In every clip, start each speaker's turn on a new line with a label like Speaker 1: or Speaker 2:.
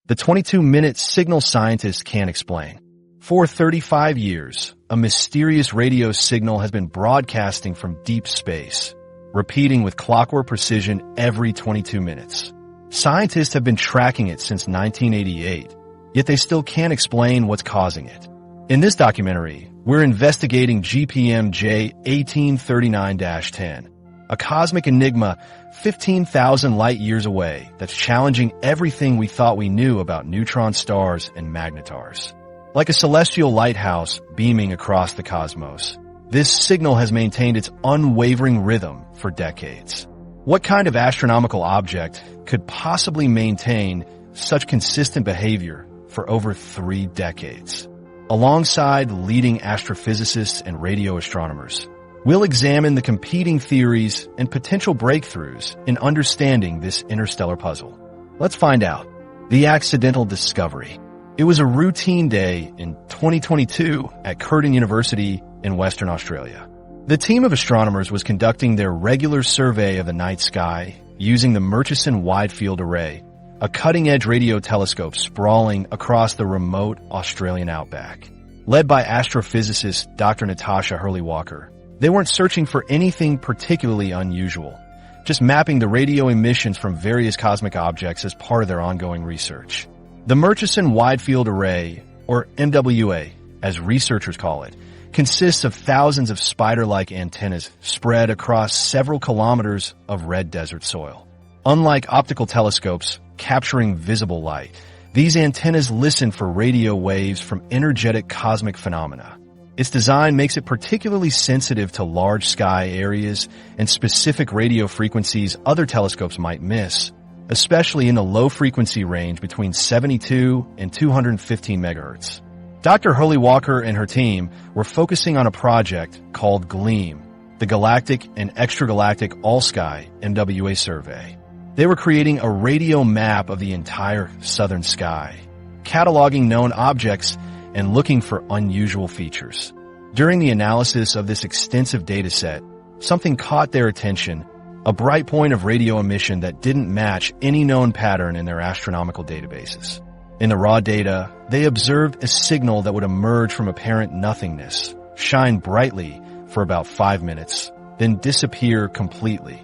Speaker 1: The 22-minute signal scientists can't explain. For 35 years, a mysterious radio signal has been broadcasting from deep space, repeating with clockwork precision every 22 minutes. Scientists have been tracking it since 1988, yet they still can't explain what's causing it. In this documentary, we're investigating GPM J1839-10, a cosmic enigma 15,000 light-years away that's challenging everything we thought we knew about neutron stars and magnetars. Like a celestial lighthouse beaming across the cosmos, this signal has maintained its unwavering rhythm for decades. What kind of astronomical object could possibly maintain such consistent behavior for over 3 decades? Alongside leading astrophysicists and radio astronomers, we'll examine the competing theories and potential breakthroughs in understanding this interstellar puzzle. Let's find out. The accidental discovery. It was a routine day in 2022 at Curtin University in Western Australia. The team of astronomers was conducting their regular survey of the night sky using the Murchison Wide Field Array, a cutting-edge radio telescope sprawling across the remote Australian outback. Led by astrophysicist Dr. Natasha Hurley-Walker, they weren't searching for anything particularly unusual, just mapping the radio emissions from various cosmic objects as part of their ongoing research. The Murchison Wide Field Array, or MWA, as researchers call it, consists of thousands of spider-like antennas spread across several kilometers of red desert soil. Unlike optical telescopes capturing visible light, these antennas listen for radio waves from energetic cosmic phenomena. Its design makes it particularly sensitive to large sky areas and specific radio frequencies other telescopes might miss, especially in the low-frequency range between 72 and 215 megahertz. Dr. Hurley-Walker and her team were focusing on a project called GLEAM, the Galactic and Extragalactic All-Sky MWA Survey. They were creating a radio map of the entire southern sky, cataloging known objects and looking for unusual features. During the analysis of this extensive dataset, something caught their attention, a bright point of radio emission that didn't match any known pattern in their astronomical databases. In the raw data, they observed a signal that would emerge from apparent nothingness, shine brightly for about 5 minutes, then disappear completely,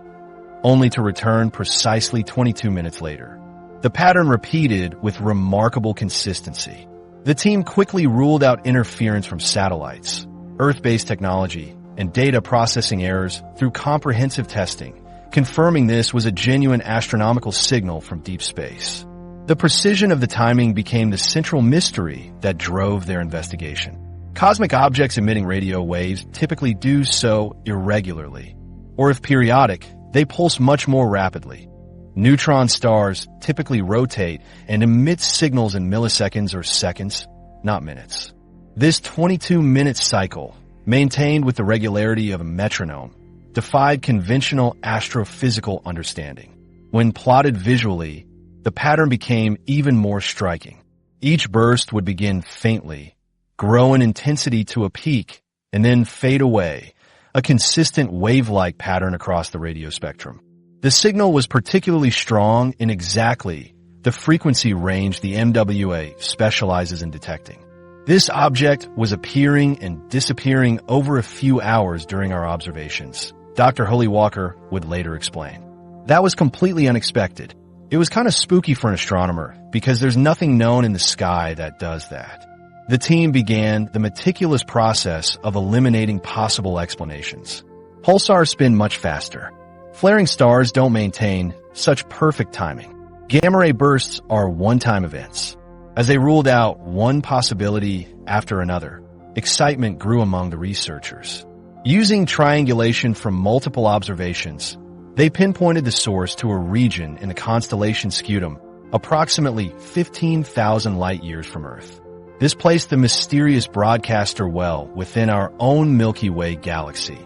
Speaker 1: only to return precisely 22 minutes later. The pattern repeated with remarkable consistency. The team quickly ruled out interference from satellites, Earth-based technology, and data processing errors through comprehensive testing, confirming this was a genuine astronomical signal from deep space. The precision of the timing became the central mystery that drove their investigation. Cosmic objects emitting radio waves typically do so irregularly, or if periodic, they pulse much more rapidly. Neutron stars typically rotate and emit signals in milliseconds or seconds, not minutes. This 22-minute cycle, maintained with the regularity of a metronome, defied conventional astrophysical understanding. When plotted visually, the pattern became even more striking. Each burst would begin faintly, grow in intensity to a peak, and then fade away, a consistent wave-like pattern across the radio spectrum. The signal was particularly strong in exactly the frequency range the MWA specializes in detecting. This object was appearing and disappearing over a few hours during our observations. Dr. Hurley-Walker would later explain. That was completely unexpected. It was kind of spooky for an astronomer because there's nothing known in the sky that does that. The team began the meticulous process of eliminating possible explanations. Pulsars spin much faster. Flaring stars don't maintain such perfect timing. Gamma ray bursts are one-time events. As they ruled out one possibility after another, excitement grew among the researchers. Using triangulation from multiple observations, they pinpointed the source to a region in the constellation Scutum, approximately 15,000 light-years from Earth. This placed the mysterious broadcaster well within our own Milky Way galaxy,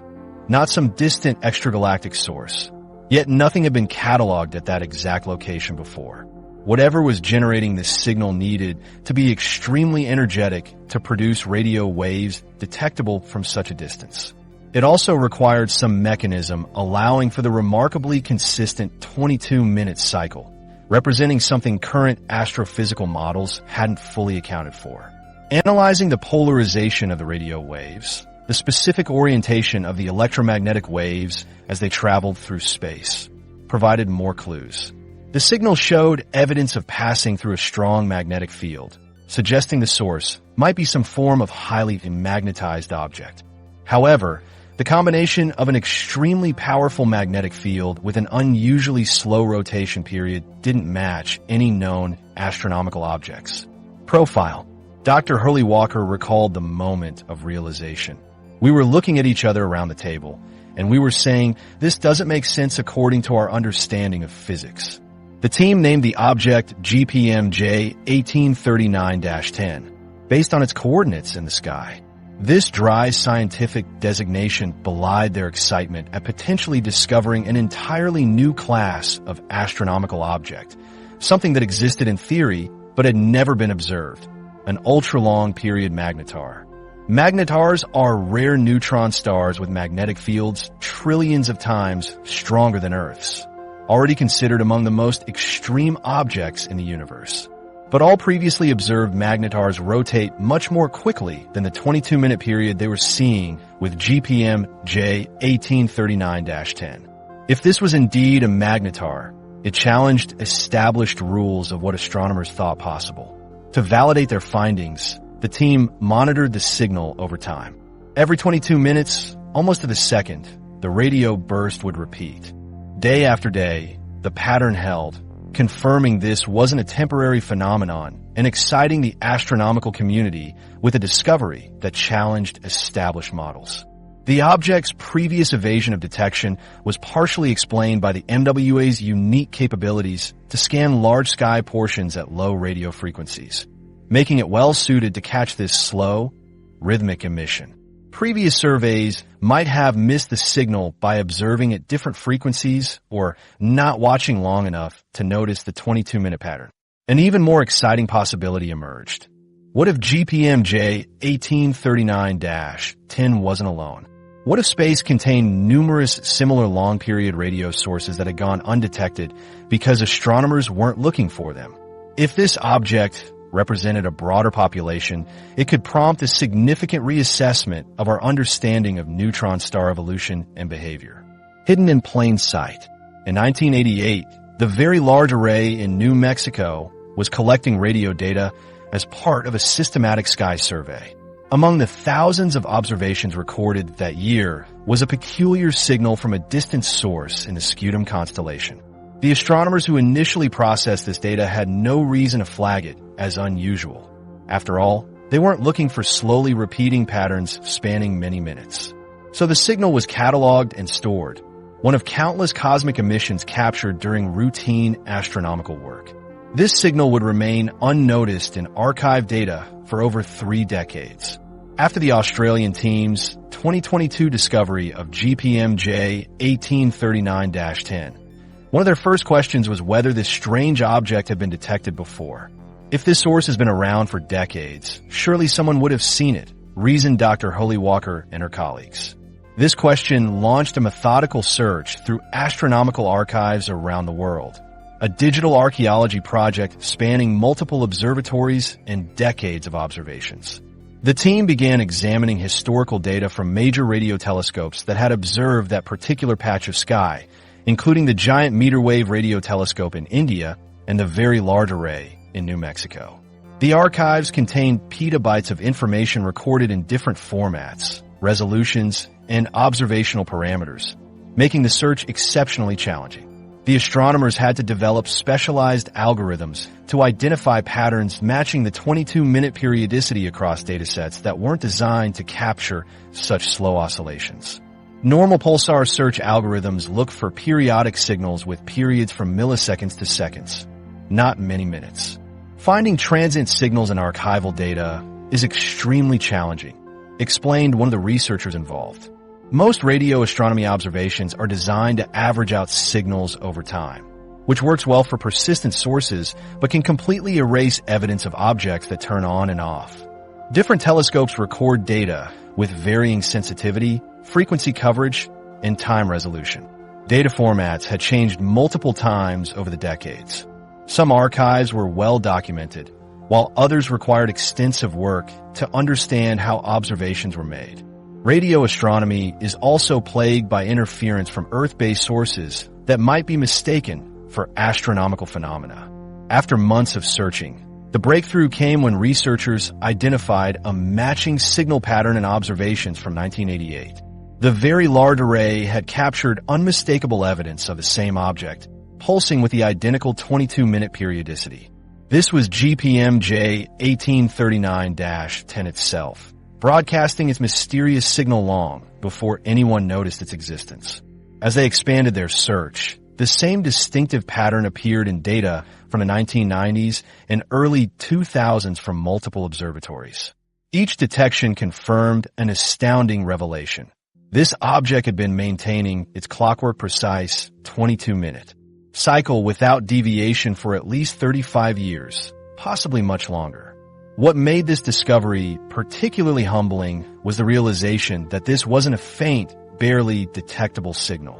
Speaker 1: not some distant extragalactic source. Yet nothing had been cataloged at that exact location before. Whatever was generating this signal needed to be extremely energetic to produce radio waves detectable from such a distance. It also required some mechanism allowing for the remarkably consistent 22-minute cycle, representing something current astrophysical models hadn't fully accounted for. Analyzing the polarization of the radio waves, the specific orientation of the electromagnetic waves as they traveled through space, provided more clues. The signal showed evidence of passing through a strong magnetic field, suggesting the source might be some form of highly magnetized object. However, the combination of an extremely powerful magnetic field with an unusually slow rotation period didn't match any known astronomical objects. Profile. Dr. Hurley Walker recalled the moment of realization. We were looking at each other around the table, and we were saying, this doesn't make sense according to our understanding of physics. The team named the object GPMJ 1839-10, based on its coordinates in the sky. This dry scientific designation belied their excitement at potentially discovering an entirely new class of astronomical object, something that existed in theory but had never been observed, an ultra-long period magnetar. Magnetars are rare neutron stars with magnetic fields trillions of times stronger than Earth's, already considered among the most extreme objects in the universe. But all previously observed magnetars rotate much more quickly than the 22-minute period they were seeing with GPM-J 1839-10. If this was indeed a magnetar, it challenged established rules of what astronomers thought possible. To validate their findings, the team monitored the signal over time. Every 22 minutes, almost to the second, the radio burst would repeat. Day after day, the pattern held, confirming this wasn't a temporary phenomenon and exciting the astronomical community with a discovery that challenged established models. The object's previous evasion of detection was partially explained by the MWA's unique capabilities to scan large sky portions at low radio frequencies, making it well-suited to catch this slow, rhythmic emission. Previous surveys might have missed the signal by observing at different frequencies or not watching long enough to notice the 22-minute pattern. An even more exciting possibility emerged. What if GPMJ 1839-10 wasn't alone? What if space contained numerous similar long-period radio sources that had gone undetected because astronomers weren't looking for them? If this object represented a broader population, it could prompt a significant reassessment of our understanding of neutron star evolution and behavior. Hidden in plain sight. In 1988, the Very Large Array in New Mexico was collecting radio data as part of a systematic sky survey. Among the thousands of observations recorded that year was a peculiar signal from a distant source in the Scutum constellation. The astronomers who initially processed this data had no reason to flag it as unusual. After all, they weren't looking for slowly repeating patterns spanning many minutes. So the signal was cataloged and stored, one of countless cosmic emissions captured during routine astronomical work. This signal would remain unnoticed in archived data for over 3 decades. After the Australian team's 2022 discovery of GPMJ 1839-10, one of their first questions was whether this strange object had been detected before. If this source has been around for decades, surely someone would have seen it, reasoned Dr. Hurley Walker and her colleagues. This question launched a methodical search through astronomical archives around the world, a digital archaeology project spanning multiple observatories and decades of observations. The team began examining historical data from major radio telescopes that had observed that particular patch of sky, including the Giant Meter Wave Radio Telescope in India and the Very Large Array in New Mexico. The archives contained petabytes of information recorded in different formats, resolutions, and observational parameters, making the search exceptionally challenging. The astronomers had to develop specialized algorithms to identify patterns matching the 22-minute periodicity across datasets that weren't designed to capture such slow oscillations. Normal pulsar search algorithms look for periodic signals with periods from milliseconds to seconds, not many minutes. Finding transient signals in archival data is extremely challenging, explained one of the researchers involved. Most radio astronomy observations are designed to average out signals over time, which works well for persistent sources but can completely erase evidence of objects that turn on and off. Different telescopes record data with varying sensitivity, frequency coverage, and time resolution. Data formats had changed multiple times over the decades. Some archives were well documented, while others required extensive work to understand how observations were made. Radio astronomy is also plagued by interference from Earth-based sources that might be mistaken for astronomical phenomena. After months of searching, the breakthrough came when researchers identified a matching signal pattern in observations from 1988. The Very Large Array had captured unmistakable evidence of the same object, pulsing with the identical 22-minute periodicity. This was GPM-J 1839-10 itself, broadcasting its mysterious signal long before anyone noticed its existence. As they expanded their search, the same distinctive pattern appeared in data from the 1990s and early 2000s from multiple observatories. Each detection confirmed an astounding revelation. This object had been maintaining its clockwork precise 22-minute cycle without deviation for at least 35 years, possibly much longer. What made this discovery particularly humbling was the realization that this wasn't a faint, barely detectable signal.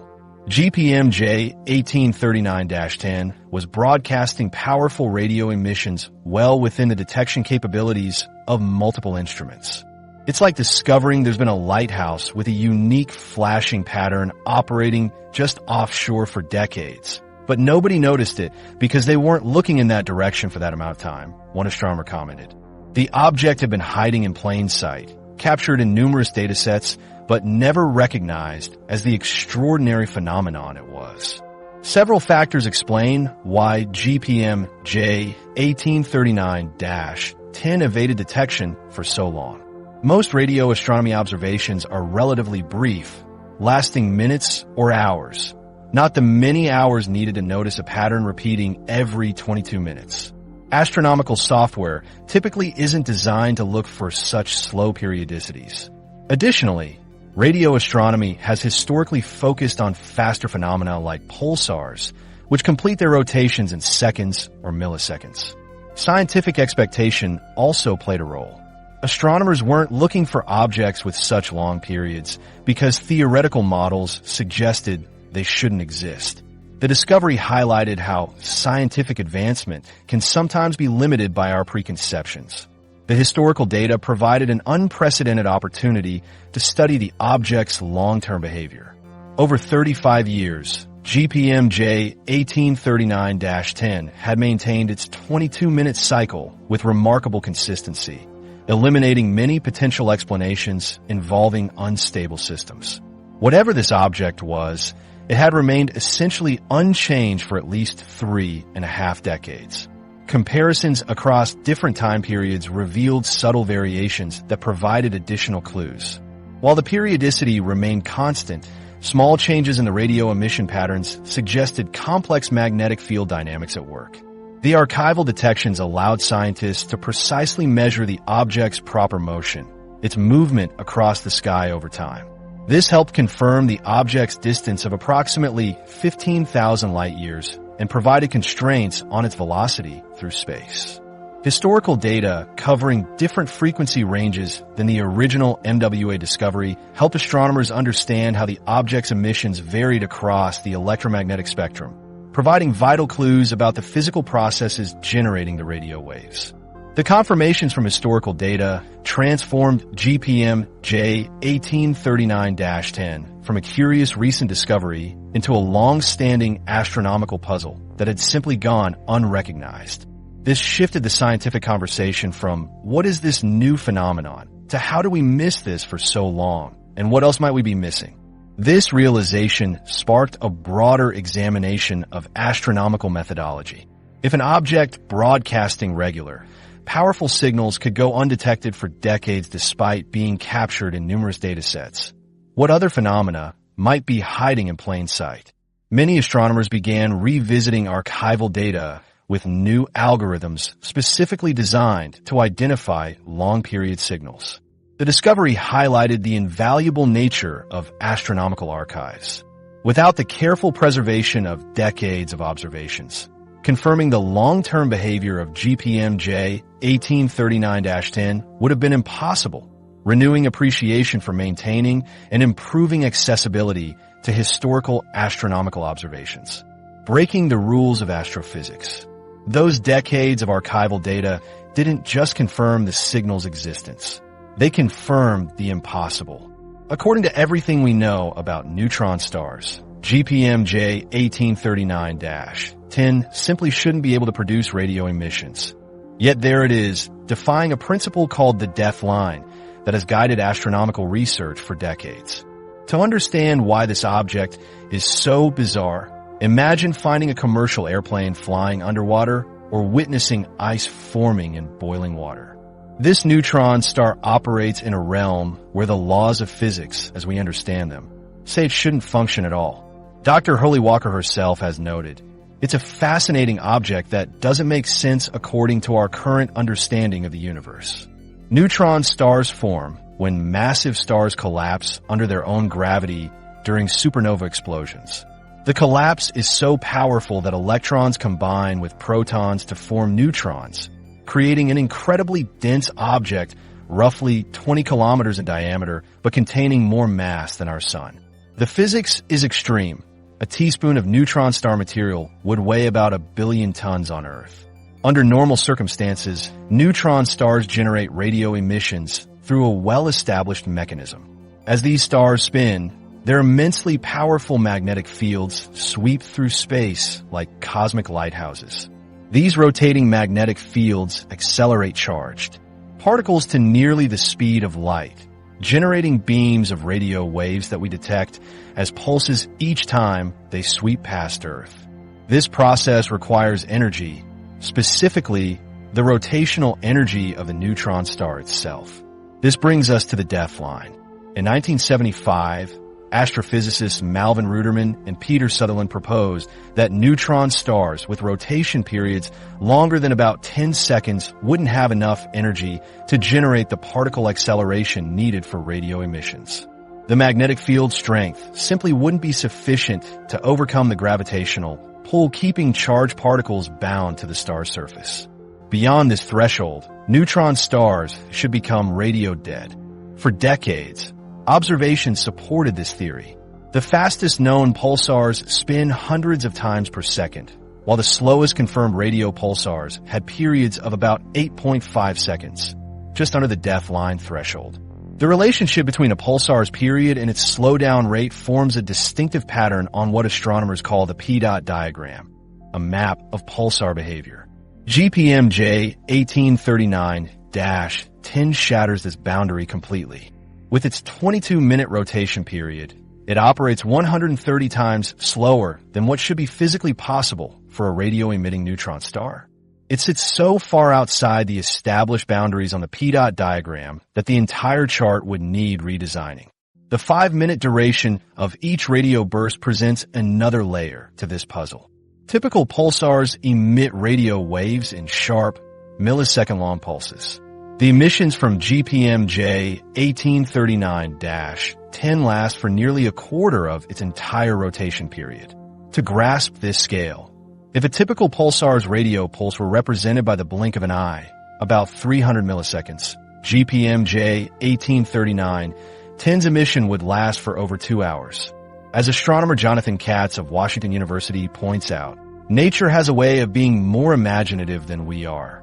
Speaker 1: GPM-J 1839-10 was broadcasting powerful radio emissions well within the detection capabilities of multiple instruments. It's like discovering there's been a lighthouse with a unique flashing pattern operating just offshore for decades. But nobody noticed it because they weren't looking in that direction for that amount of time, one astronomer commented. The object had been hiding in plain sight, captured in numerous datasets, but never recognized as the extraordinary phenomenon it was. Several factors explain why GPM-J 1839-10 evaded detection for so long. Most radio astronomy observations are relatively brief, lasting minutes or hours, not the many hours needed to notice a pattern repeating every 22 minutes. Astronomical software typically isn't designed to look for such slow periodicities. Additionally, radio astronomy has historically focused on faster phenomena like pulsars, which complete their rotations in seconds or milliseconds. Scientific expectation also played a role. Astronomers weren't looking for objects with such long periods because theoretical models suggested they shouldn't exist. The discovery highlighted how scientific advancement can sometimes be limited by our preconceptions. The historical data provided an unprecedented opportunity to study the object's long-term behavior. Over 35 years, GPM-J 1839-10 had maintained its 22-minute cycle with remarkable consistency, eliminating many potential explanations involving unstable systems. Whatever this object was, it had remained essentially unchanged for at least 3.5 decades. Comparisons across different time periods revealed subtle variations that provided additional clues. While the periodicity remained constant, small changes in the radio emission patterns suggested complex magnetic field dynamics at work. The archival detections allowed scientists to precisely measure the object's proper motion, its movement across the sky over time. This helped confirm the object's distance of approximately 15,000 light-years and provided constraints on its velocity through space. Historical data covering different frequency ranges than the original MWA discovery helped astronomers understand how the object's emissions varied across the electromagnetic spectrum, providing vital clues about the physical processes generating the radio waves. The confirmations from historical data transformed GPM-J 1839-10 from a curious recent discovery into a long-standing astronomical puzzle that had simply gone unrecognized. This shifted the scientific conversation from what is this new phenomenon to how do we miss this for so long and what else might we be missing? This realization sparked a broader examination of astronomical methodology. If an object broadcasting regular, powerful signals could go undetected for decades despite being captured in numerous datasets, what other phenomena might be hiding in plain sight? Many astronomers began revisiting archival data with new algorithms specifically designed to identify long-period signals. The discovery highlighted the invaluable nature of astronomical archives. Without the careful preservation of decades of observations, confirming the long-term behavior of GPM-J 1839-10 would have been impossible, renewing appreciation for maintaining and improving accessibility to historical astronomical observations, breaking the rules of astrophysics. Those decades of archival data didn't just confirm the signal's existence. They confirmed the impossible. According to everything we know about neutron stars, GPMJ 1839-10 simply shouldn't be able to produce radio emissions. Yet there it is, defying a principle called the death line that has guided astronomical research for decades. To understand why this object is so bizarre, imagine finding a commercial airplane flying underwater or witnessing ice forming in boiling water. This neutron star operates in a realm where the laws of physics, as we understand them, say it shouldn't function at all. Dr. Hurley Walker herself has noted, it's a fascinating object that doesn't make sense according to our current understanding of the universe. Neutron stars form when massive stars collapse under their own gravity during supernova explosions. The collapse is so powerful that electrons combine with protons to form neutrons, creating an incredibly dense object roughly 20 kilometers in diameter, but containing more mass than our sun. The physics is extreme. A teaspoon of neutron star material would weigh about 1 billion tons on Earth. Under normal circumstances, neutron stars generate radio emissions through a well-established mechanism. As these stars spin, their immensely powerful magnetic fields sweep through space like cosmic lighthouses. These rotating magnetic fields accelerate charged particles to nearly the speed of light, generating beams of radio waves that we detect as pulses each time they sweep past Earth. This process requires energy, specifically the rotational energy of the neutron star itself. This brings us to the death line. In 1975, astrophysicists Malvin Ruderman and Peter Sutherland proposed that neutron stars with rotation periods longer than about 10 seconds wouldn't have enough energy to generate the particle acceleration needed for radio emissions. The magnetic field strength simply wouldn't be sufficient to overcome the gravitational pull, keeping charged particles bound to the star's surface. Beyond this threshold, neutron stars should become radio dead. For decades, observations supported this theory. The fastest known pulsars spin hundreds of times per second, while the slowest confirmed radio pulsars had periods of about 8.5 seconds, just under the death line threshold. The relationship between a pulsar's period and its slowdown rate forms a distinctive pattern on what astronomers call the P-dot diagram, a map of pulsar behavior. GPMJ 1839-10 shatters this boundary completely. With its 22-minute rotation period, it operates 130 times slower than what should be physically possible for a radio-emitting neutron star. It sits so far outside the established boundaries on the P-dot diagram that the entire chart would need redesigning. The 5-minute duration of each radio burst presents another layer to this puzzle. Typical pulsars emit radio waves in sharp, millisecond-long pulses. The emissions from GPMJ 1839-10 last for nearly a quarter of its entire rotation period. To grasp this scale, if a typical pulsar's radio pulse were represented by the blink of an eye, about 300 milliseconds, GPMJ 1839-10's emission would last for over 2 hours. As astronomer Jonathan Katz of Washington University points out, nature has a way of being more imaginative than we are.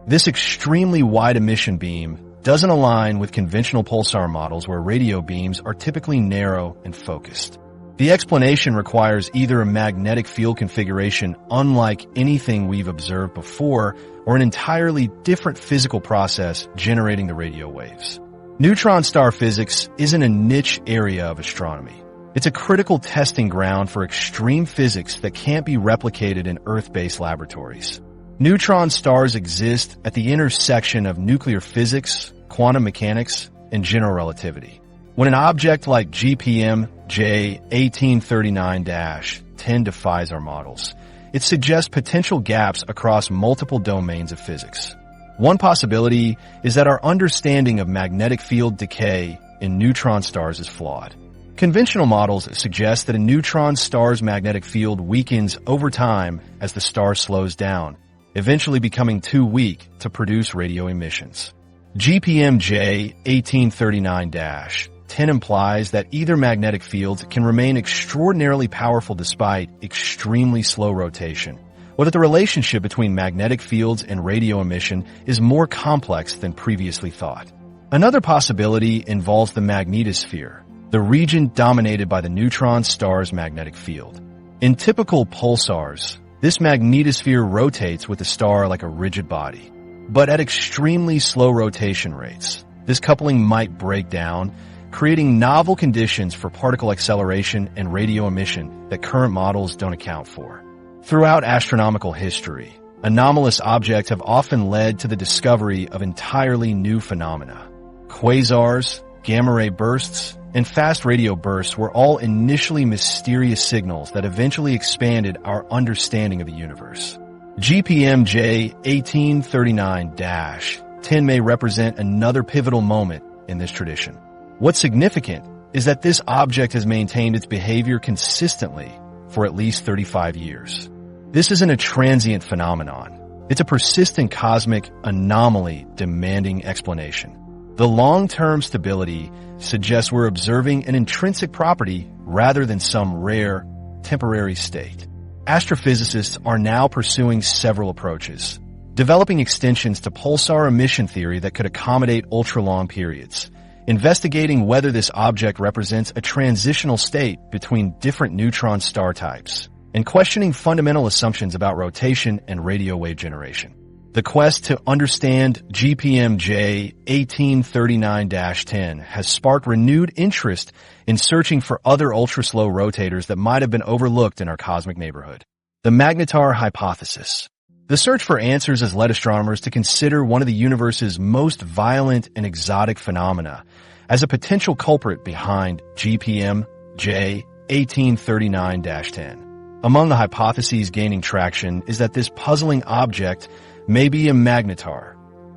Speaker 1: This extremely wide emission beam doesn't align with conventional pulsar models where radio beams are typically narrow and focused. The explanation requires either a magnetic field configuration unlike anything we've observed before or an entirely different physical process generating the radio waves. Neutron star physics isn't a niche area of astronomy. It's a critical testing ground for extreme physics that can't be replicated in Earth-based laboratories. Neutron stars exist at the intersection of nuclear physics, quantum mechanics, and general relativity. When an object like GPMJ 1839-10 defies our models, it suggests potential gaps across multiple domains of physics. One possibility is that our understanding of magnetic field decay in neutron stars is flawed. Conventional models suggest that a neutron star's magnetic field weakens over time as the star slows down, eventually becoming too weak to produce radio emissions. GPMJ 1839-10 implies that either magnetic fields can remain extraordinarily powerful despite extremely slow rotation, or that the relationship between magnetic fields and radio emission is more complex than previously thought. Another possibility involves the magnetosphere, the region dominated by the neutron star's magnetic field. In typical pulsars, this magnetosphere rotates with the star like a rigid body, but at extremely slow rotation rates. This coupling might break down, creating novel conditions for particle acceleration and radio emission that current models don't account for. Throughout astronomical history, anomalous objects have often led to the discovery of entirely new phenomena. Quasars, gamma-ray bursts, and fast radio bursts were all initially mysterious signals that eventually expanded our understanding of the universe. GPM-J 1839-10 may represent another pivotal moment in this tradition. What's significant is that this object has maintained its behavior consistently for at least 35 years. This isn't a transient phenomenon. It's a persistent cosmic anomaly demanding explanation. The long-term stability suggests we're observing an intrinsic property rather than some rare, temporary state. Astrophysicists are now pursuing several approaches, developing extensions to pulsar emission theory that could accommodate ultra-long periods, investigating whether this object represents a transitional state between different neutron star types, and questioning fundamental assumptions about rotation and radio wave generation. The quest to understand GPM-J 1839-10 has sparked renewed interest in searching for other ultra-slow rotators that might have been overlooked in our cosmic neighborhood. The Magnetar Hypothesis. The search for answers has led astronomers to consider one of the universe's most violent and exotic phenomena as a potential culprit behind GPM-J 1839-10. Among the hypotheses gaining traction is that this puzzling object may be a magnetar,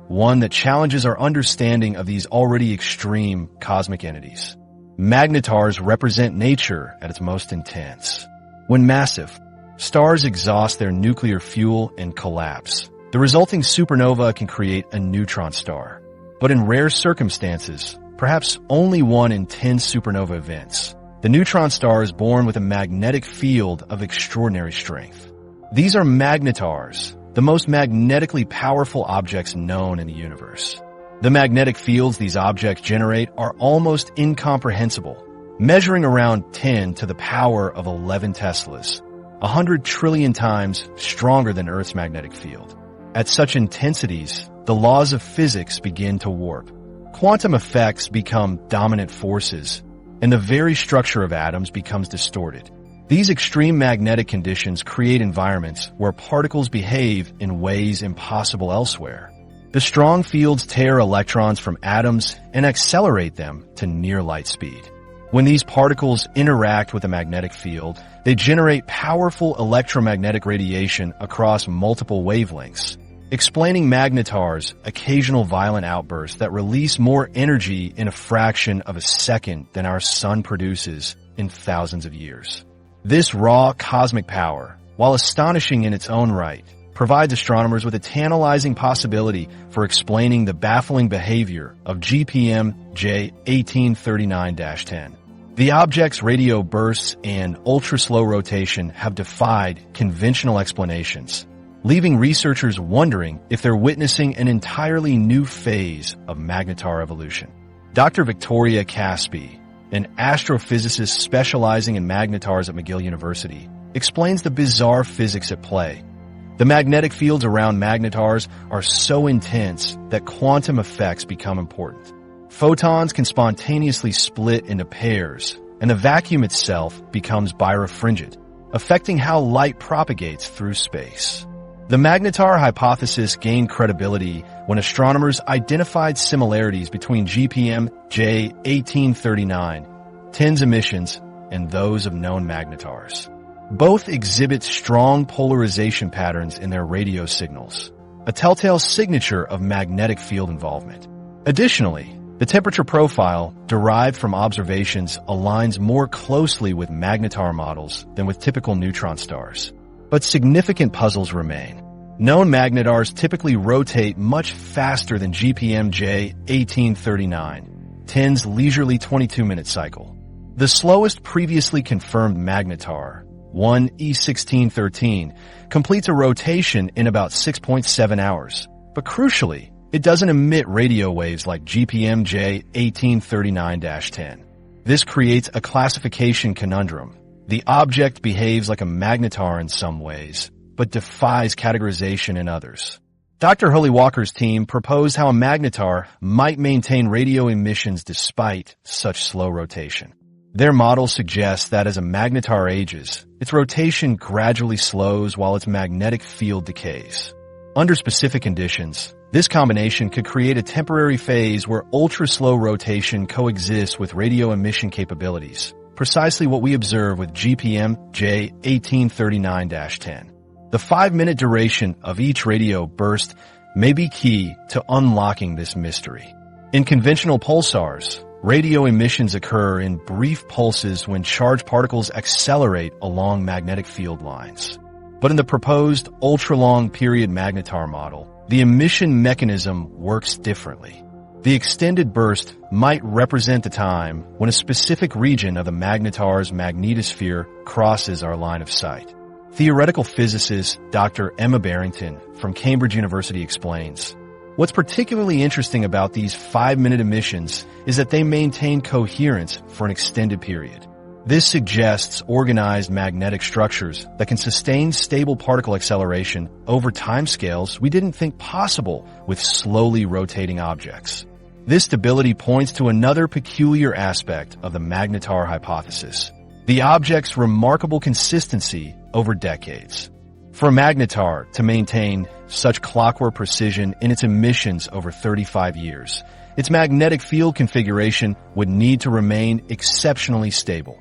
Speaker 1: one that challenges our understanding of these already extreme cosmic entities. Magnetars represent nature at its most intense. When massive, stars exhaust their nuclear fuel and collapse. The resulting supernova can create a neutron star. But in rare circumstances, perhaps only 1 in 10 supernova events, the neutron star is born with a magnetic field of extraordinary strength. These are magnetars, the most magnetically powerful objects known in the universe. The magnetic fields these objects generate are almost incomprehensible, measuring around 10 to the power of 11 Teslas, 100 trillion times stronger than Earth's magnetic field. At such intensities, the laws of physics begin to warp. Quantum effects become dominant forces, and the very structure of atoms becomes distorted. These extreme magnetic conditions create environments where particles behave in ways impossible elsewhere. The strong fields tear electrons from atoms and accelerate them to near light speed. When these particles interact with a magnetic field, they generate powerful electromagnetic radiation across multiple wavelengths, explaining magnetars' occasional violent outbursts that release more energy in a fraction of a second than our sun produces in thousands of years. This raw cosmic power, while astonishing in its own right, provides astronomers with a tantalizing possibility for explaining the baffling behavior of GPM-J 1839-10. The object's radio bursts and ultra-slow rotation have defied conventional explanations, leaving researchers wondering if they're witnessing an entirely new phase of magnetar evolution. Dr. Victoria Caspi, an astrophysicist specializing in magnetars at McGill University, explains the bizarre physics at play. The magnetic fields around magnetars are so intense that quantum effects become important. Photons can spontaneously split into pairs, and the vacuum itself becomes birefringent, affecting how light propagates through space. The Magnetar Hypothesis gained credibility when astronomers identified similarities between GPM-J 1839-10's emissions and those of known magnetars. Both exhibit strong polarization patterns in their radio signals, a telltale signature of magnetic field involvement. Additionally, the temperature profile derived from observations aligns more closely with magnetar models than with typical neutron stars. But significant puzzles remain. Known magnetars typically rotate much faster than GPM-J 1839-10's leisurely 22-minute cycle. The slowest previously confirmed magnetar, 1E1613, completes a rotation in about 6.7 hours. But crucially, it doesn't emit radio waves like GPM-J 1839-10. This creates a classification conundrum. The object behaves like a magnetar in some ways, but defies categorization in others. Dr. Hollywalker's team proposed how a magnetar might maintain radio emissions despite such slow rotation. Their model suggests that as a magnetar ages, its rotation gradually slows while its magnetic field decays. Under specific conditions, this combination could create a temporary phase where ultra-slow rotation coexists with radio emission capabilities, precisely what we observe with GPM-J 1839-10. The 5-minute duration of each radio burst may be key to unlocking this mystery. In conventional pulsars, radio emissions occur in brief pulses when charged particles accelerate along magnetic field lines. But in the proposed ultra-long period magnetar model, the emission mechanism works differently. The extended burst might represent the time when a specific region of the magnetar's magnetosphere crosses our line of sight. Theoretical physicist Dr. Emma Barrington from Cambridge University explains, "What's particularly interesting about these 5-minute emissions is that they maintain coherence for an extended period. This suggests organized magnetic structures that can sustain stable particle acceleration over timescales we didn't think possible with slowly rotating objects. This stability points to another peculiar aspect of the Magnetar hypothesis, the object's remarkable consistency over decades. For a magnetar to maintain such clockwork precision in its emissions over 35 years, its magnetic field configuration would need to remain exceptionally stable,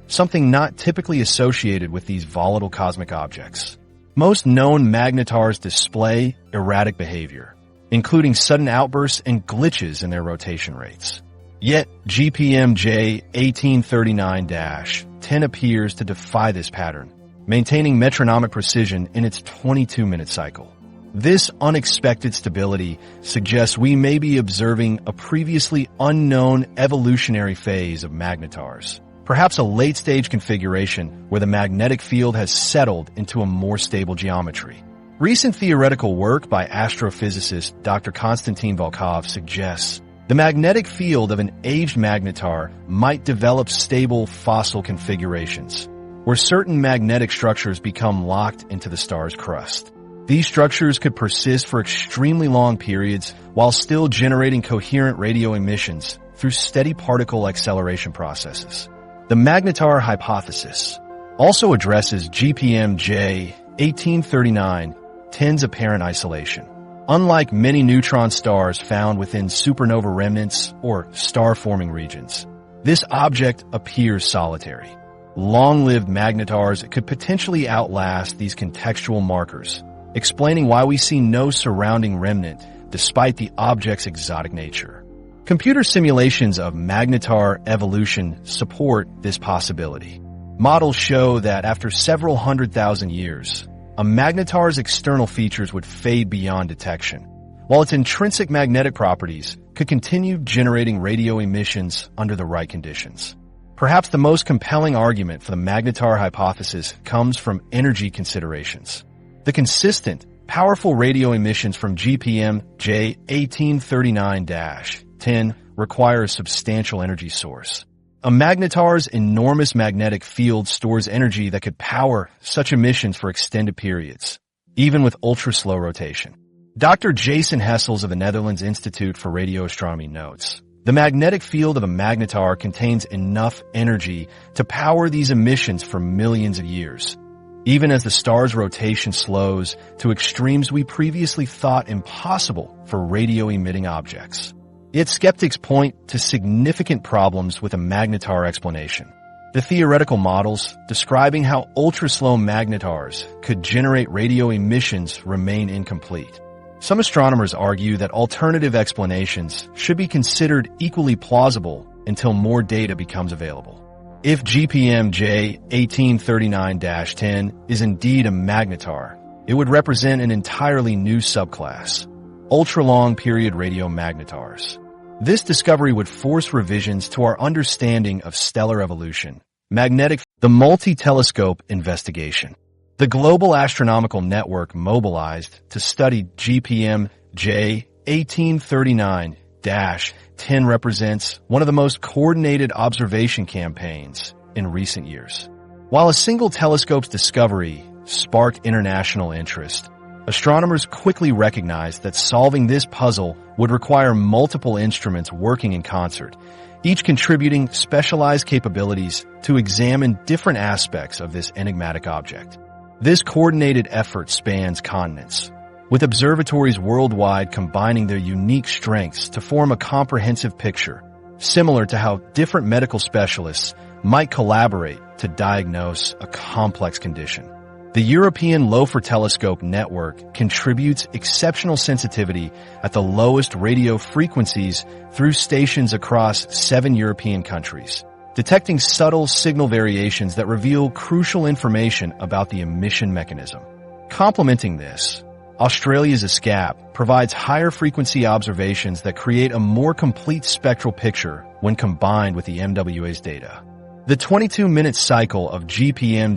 Speaker 1: something not typically associated with these volatile cosmic objects. Most known magnetars display erratic behavior, including sudden outbursts and glitches in their rotation rates. Yet, GPM-J 1839-10 appears to defy this pattern, maintaining metronomic precision in its 22-minute cycle. This unexpected stability suggests we may be observing a previously unknown evolutionary phase of magnetars, perhaps a late-stage configuration where the magnetic field has settled into a more stable geometry. Recent theoretical work by astrophysicist Dr. Konstantin Volkov suggests the magnetic field of an aged magnetar might develop stable fossil configurations, where certain magnetic structures become locked into the star's crust. These structures could persist for extremely long periods while still generating coherent radio emissions through steady particle acceleration processes. The Magnetar Hypothesis also addresses GPM-J 1839-10's apparent isolation. Unlike many neutron stars found within supernova remnants or star-forming regions, this object appears solitary. Long-lived magnetars could potentially outlast these contextual markers, explaining why we see no surrounding remnant despite the object's exotic nature. Computer simulations of magnetar evolution support this possibility. Models show that after several 100,000 years, a magnetar's external features would fade beyond detection, while its intrinsic magnetic properties could continue generating radio emissions under the right conditions. Perhaps the most compelling argument for the Magnetar hypothesis comes from energy considerations. The consistent, powerful radio emissions from GPM-J 1839-10 require a substantial energy source. A magnetar's enormous magnetic field stores energy that could power such emissions for extended periods, even with ultra-slow rotation. Dr. Jason Hessels of the Netherlands Institute for Radio Astronomy notes, the magnetic field of a magnetar contains enough energy to power these emissions for millions of years, even as the star's rotation slows to extremes we previously thought impossible for radio-emitting objects. Yet skeptics point to significant problems with a magnetar explanation. The theoretical models describing how ultra-slow magnetars could generate radio emissions remain incomplete. Some astronomers argue that alternative explanations should be considered equally plausible until more data becomes available. If GPM-J 1839-10 is indeed a magnetar, it would represent an entirely new subclass, ultra-long period radio magnetars. This discovery would force revisions to our understanding of stellar evolution, magnetic The multi-telescope investigation. The global astronomical network mobilized to study GPM J1839-10 represents one of the most coordinated observation campaigns in recent years. While a single telescope's discovery sparked international interest, astronomers quickly recognized that solving this puzzle would require multiple instruments working in concert, each contributing specialized capabilities to examine different aspects of this enigmatic object. This coordinated effort spans continents, with observatories worldwide combining their unique strengths to form a comprehensive picture, similar to how different medical specialists might collaborate to diagnose a complex condition. The European Loafer Telescope Network contributes exceptional sensitivity at the lowest radio frequencies through stations across 7 European countries, detecting subtle signal variations that reveal crucial information about the emission mechanism. Complementing this, Australia's ESCAP provides higher frequency observations that create a more complete spectral picture when combined with the MWA's data. The 22-minute cycle of GPM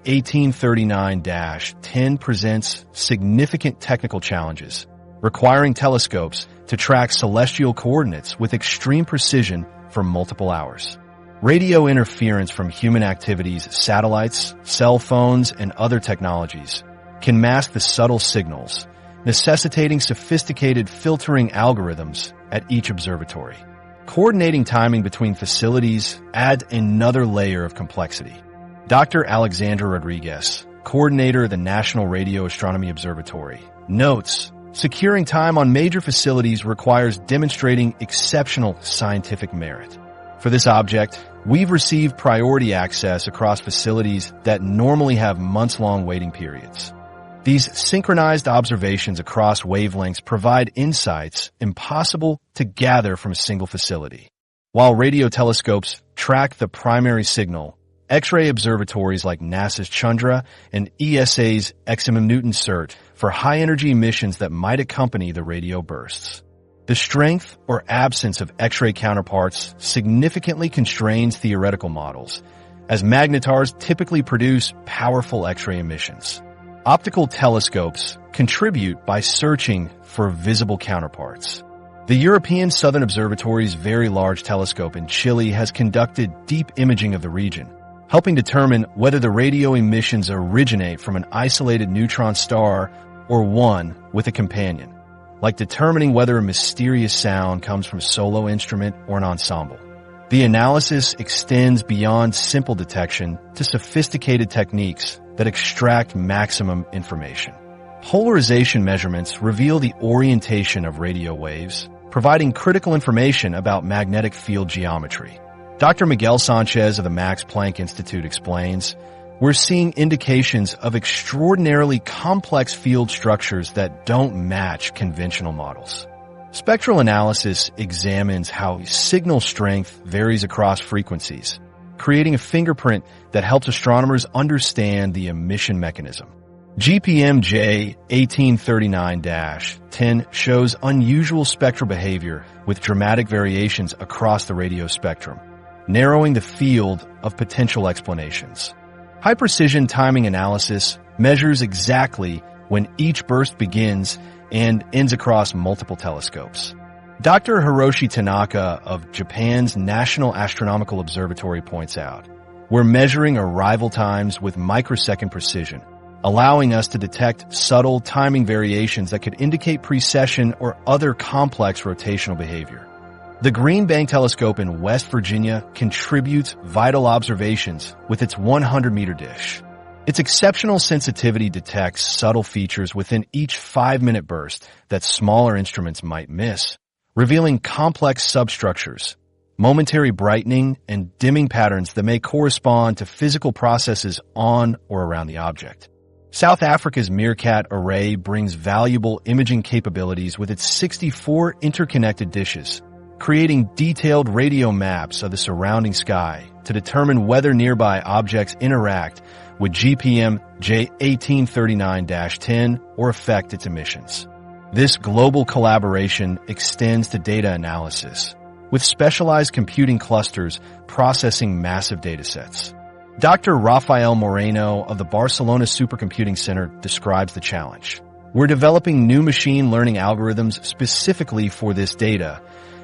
Speaker 1: J1839-10 presents significant technical challenges, requiring telescopes to track celestial coordinates with extreme precision for multiple hours. Radio interference from human activities, satellites, cell phones, and other technologies can mask the subtle signals, necessitating sophisticated filtering algorithms at each observatory. Coordinating timing between facilities adds another layer of complexity. Dr. Alexandra Rodriguez, coordinator of the National Radio Astronomy Observatory, notes, securing time on major facilities requires demonstrating exceptional scientific merit. For this object, we've received priority access across facilities that normally have months-long waiting periods. These synchronized observations across wavelengths provide insights impossible to gather from a single facility. While radio telescopes track the primary signal, X-ray observatories like NASA's Chandra and ESA's Newton search for high-energy emissions that might accompany the radio bursts. The strength or absence of X-ray counterparts significantly constrains theoretical models, as magnetars typically produce powerful X-ray emissions. Optical telescopes contribute by searching for visible counterparts. The European Southern Observatory's Very Large Telescope in Chile has conducted deep imaging of the region, helping determine whether the radio emissions originate from an isolated neutron star or one with a companion, like determining whether a mysterious sound comes from a solo instrument or an ensemble. The analysis extends beyond simple detection to sophisticated techniques that extract maximum information. Polarization measurements reveal the orientation of radio waves, providing critical information about magnetic field geometry. Dr. Miguel Sanchez of the Max Planck Institute explains, we're seeing indications of extraordinarily complex field structures that don't match conventional models. Spectral analysis examines how signal strength varies across frequencies, creating a fingerprint that helps astronomers understand the emission mechanism. GPM J1839-10 shows unusual spectral behavior with dramatic variations across the radio spectrum, narrowing the field of potential explanations. High-precision timing analysis measures exactly when each burst begins and ends across multiple telescopes. Dr. Hiroshi Tanaka of Japan's National Astronomical Observatory points out, we're measuring arrival times with microsecond precision, allowing us to detect subtle timing variations that could indicate precession or other complex rotational behavior. The Green Bank Telescope in West Virginia contributes vital observations with its 100-meter dish. Its exceptional sensitivity detects subtle features within each 5-minute burst that smaller instruments might miss, revealing complex substructures, momentary brightening, and dimming patterns that may correspond to physical processes on or around the object. South Africa's Meerkat Array brings valuable imaging capabilities with its 64 interconnected dishes, creating detailed radio maps of the surrounding sky to determine whether nearby objects interact with GPM J1839-10 or affect its emissions. This global collaboration extends to data analysis, with specialized computing clusters processing massive datasets. Dr. Rafael Moreno of the Barcelona Supercomputing Center describes the challenge. We're developing new machine learning algorithms specifically for this data,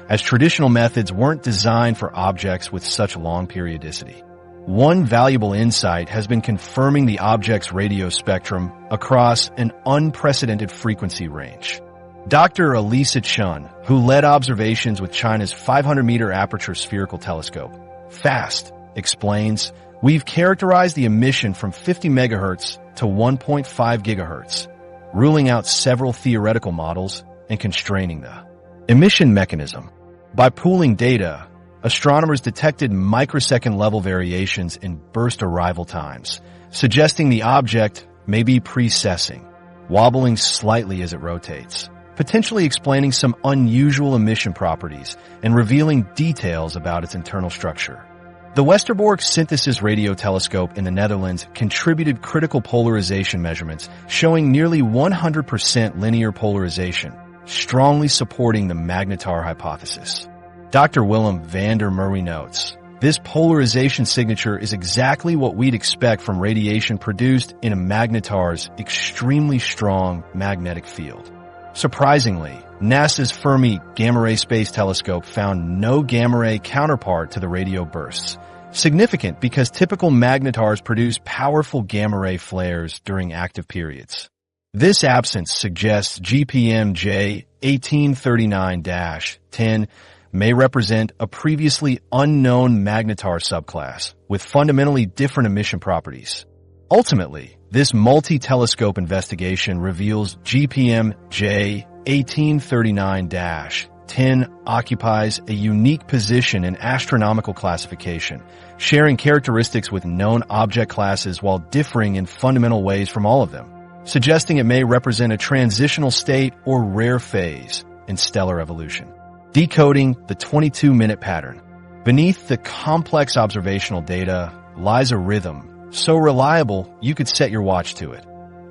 Speaker 1: as traditional methods weren't designed for objects with such long periodicity. One valuable insight has been confirming the object's radio spectrum across an unprecedented frequency range. Dr. Elisa Chun, who led observations with China's 500-meter aperture spherical telescope, FAST, explains, we've characterized the emission from 50 megahertz to 1.5 gigahertz, ruling out several theoretical models and constraining the emission mechanism. By pooling data, astronomers detected microsecond-level variations in burst arrival times, suggesting the object may be precessing, wobbling slightly as it rotates, potentially explaining some unusual emission properties and revealing details about its internal structure. The Westerbork Synthesis Radio Telescope in the Netherlands contributed critical polarization measurements showing nearly 100% linear polarization, strongly supporting the Magnetar Hypothesis. Dr. Willem van der Merwe notes, this polarization signature is exactly what we'd expect from radiation produced in a magnetar's extremely strong magnetic field. Surprisingly, NASA's Fermi Gamma Ray Space Telescope found no gamma ray counterpart to the radio bursts, significant because typical magnetars produce powerful gamma ray flares during active periods. This absence suggests GPM-J 1839-10 may represent a previously unknown magnetar subclass with fundamentally different emission properties. Ultimately, this multi-telescope investigation reveals GPM-J 1839-10 occupies a unique position in astronomical classification, sharing characteristics with known object classes while differing in fundamental ways from all of them, suggesting it may represent a transitional state or rare phase in stellar evolution. Decoding the 22-minute pattern. Beneath the complex observational data lies a rhythm so reliable you could set your watch to it.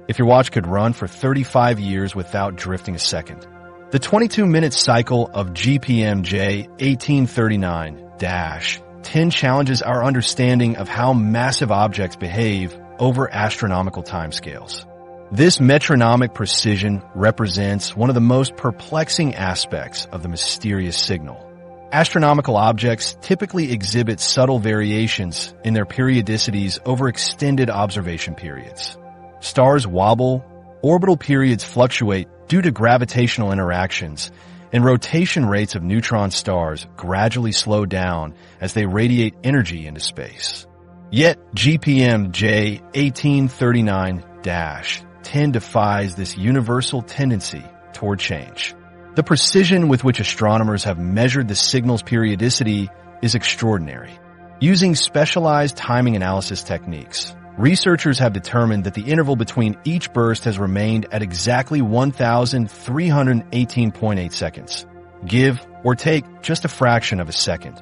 Speaker 1: If your watch could run for 35 years without drifting a second. The 22-minute cycle of GPM-J 1839-10 challenges our understanding of how massive objects behave over astronomical timescales. This metronomic precision represents one of the most perplexing aspects of the mysterious signal. Astronomical objects typically exhibit subtle variations in their periodicities over extended observation periods. Stars wobble, orbital periods fluctuate due to gravitational interactions, and rotation rates of neutron stars gradually slow down as they radiate energy into space. Yet, GPM-J 1839-10 defies this universal tendency toward change. The precision with which astronomers have measured the signal's periodicity is extraordinary. Using specialized timing analysis techniques, researchers have determined that the interval between each burst has remained at exactly 1,318.8 seconds, give or take just a fraction of a second,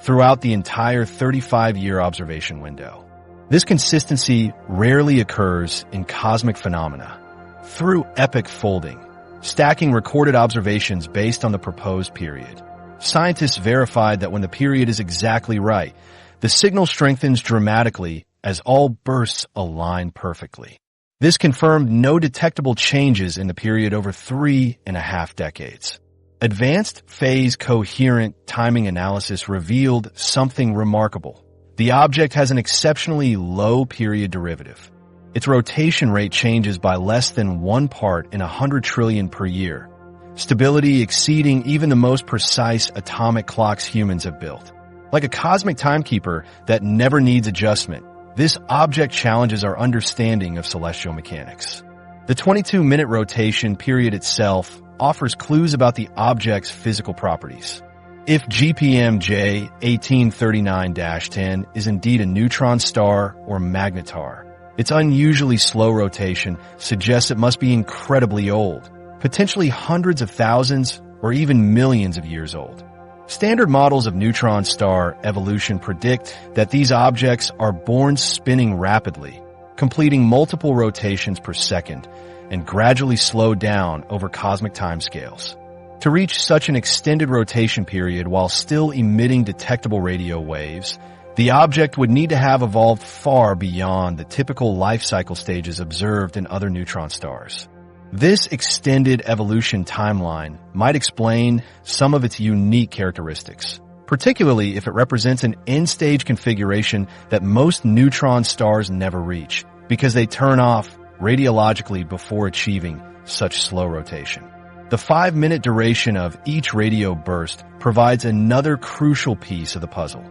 Speaker 1: throughout the entire 35-year observation window. This consistency rarely occurs in cosmic phenomena. Through epoch folding, stacking recorded observations based on the proposed period, scientists verified that when the period is exactly right, the signal strengthens dramatically as all bursts align perfectly. This confirmed no detectable changes in the period over 3.5 decades. Advanced phase coherent timing analysis revealed something remarkable. The object has an exceptionally low period derivative. Its rotation rate changes by less than 1 part in 100 trillion per year, stability exceeding even the most precise atomic clocks humans have built. Like a cosmic timekeeper that never needs adjustment, this object challenges our understanding of celestial mechanics. The 22-minute rotation period itself offers clues about the object's physical properties. If GPM-J 1839-10 is indeed a neutron star or magnetar, its unusually slow rotation suggests it must be incredibly old, potentially hundreds of thousands or even millions of years old. Standard models of neutron star evolution predict that these objects are born spinning rapidly, completing multiple rotations per second, and gradually slow down over cosmic timescales. To reach such an extended rotation period while still emitting detectable radio waves The object would need to have evolved far beyond the typical life cycle stages observed in other neutron stars. This extended evolution timeline might explain some of its unique characteristics, particularly if it represents an end-stage configuration that most neutron stars never reach, because they turn off radiologically before achieving such slow rotation. The 5-minute duration of each radio burst provides another crucial piece of the puzzle.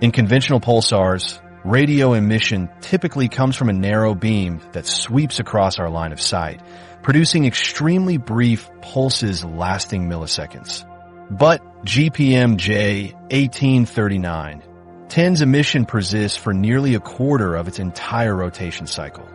Speaker 1: In conventional pulsars, radio emission typically comes from a narrow beam that sweeps across our line of sight, producing extremely brief pulses lasting milliseconds. But GPM-J 1839's emission persists for nearly a quarter of its entire rotation cycle.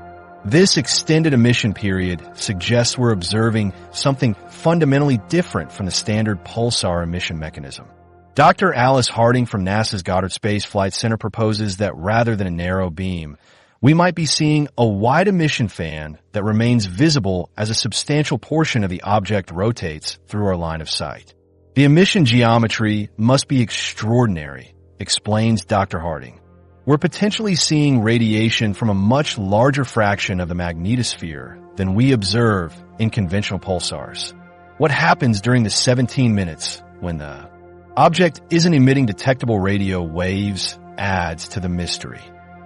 Speaker 1: This extended emission period suggests we're observing something fundamentally different from the standard pulsar emission mechanism. Dr. Alice Harding from NASA's Goddard Space Flight Center proposes that rather than a narrow beam, we might be seeing a wide emission fan that remains visible as a substantial portion of the object rotates through our line of sight. The emission geometry must be extraordinary, explains Dr. Harding. We're potentially seeing radiation from a much larger fraction of the magnetosphere than we observe in conventional pulsars. What happens during the 17 minutes when the object isn't emitting detectable radio waves adds to the mystery.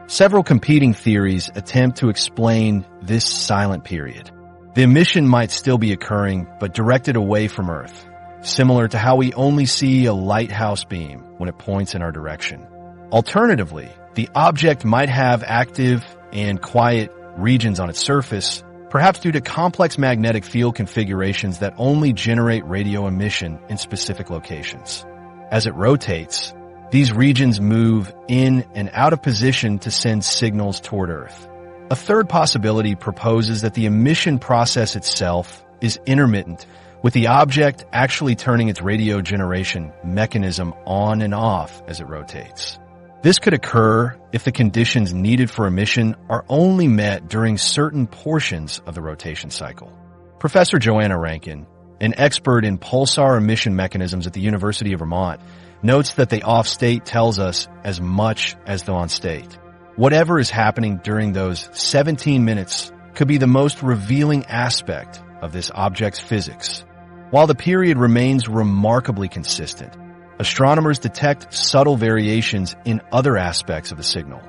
Speaker 1: Several competing theories attempt to explain this silent period. The emission might still be occurring, but directed away from Earth, similar to how we only see a lighthouse beam when it points in our direction. Alternatively, the object might have active and quiet regions on its surface, perhaps due to complex magnetic field configurations that only generate radio emission in specific locations. As it rotates, these regions move in and out of position to send signals toward Earth. A third possibility proposes that the emission process itself is intermittent, with the object actually turning its radio generation mechanism on and off as it rotates. This could occur if the conditions needed for emission are only met during certain portions of the rotation cycle. Professor Joanna Rankin, an expert in pulsar emission mechanisms at the University of Vermont, notes that the off-state tells us as much as the on-state. Whatever is happening during those 17 minutes could be the most revealing aspect of this object's physics. While the period remains remarkably consistent, astronomers detect subtle variations in other aspects of the signal.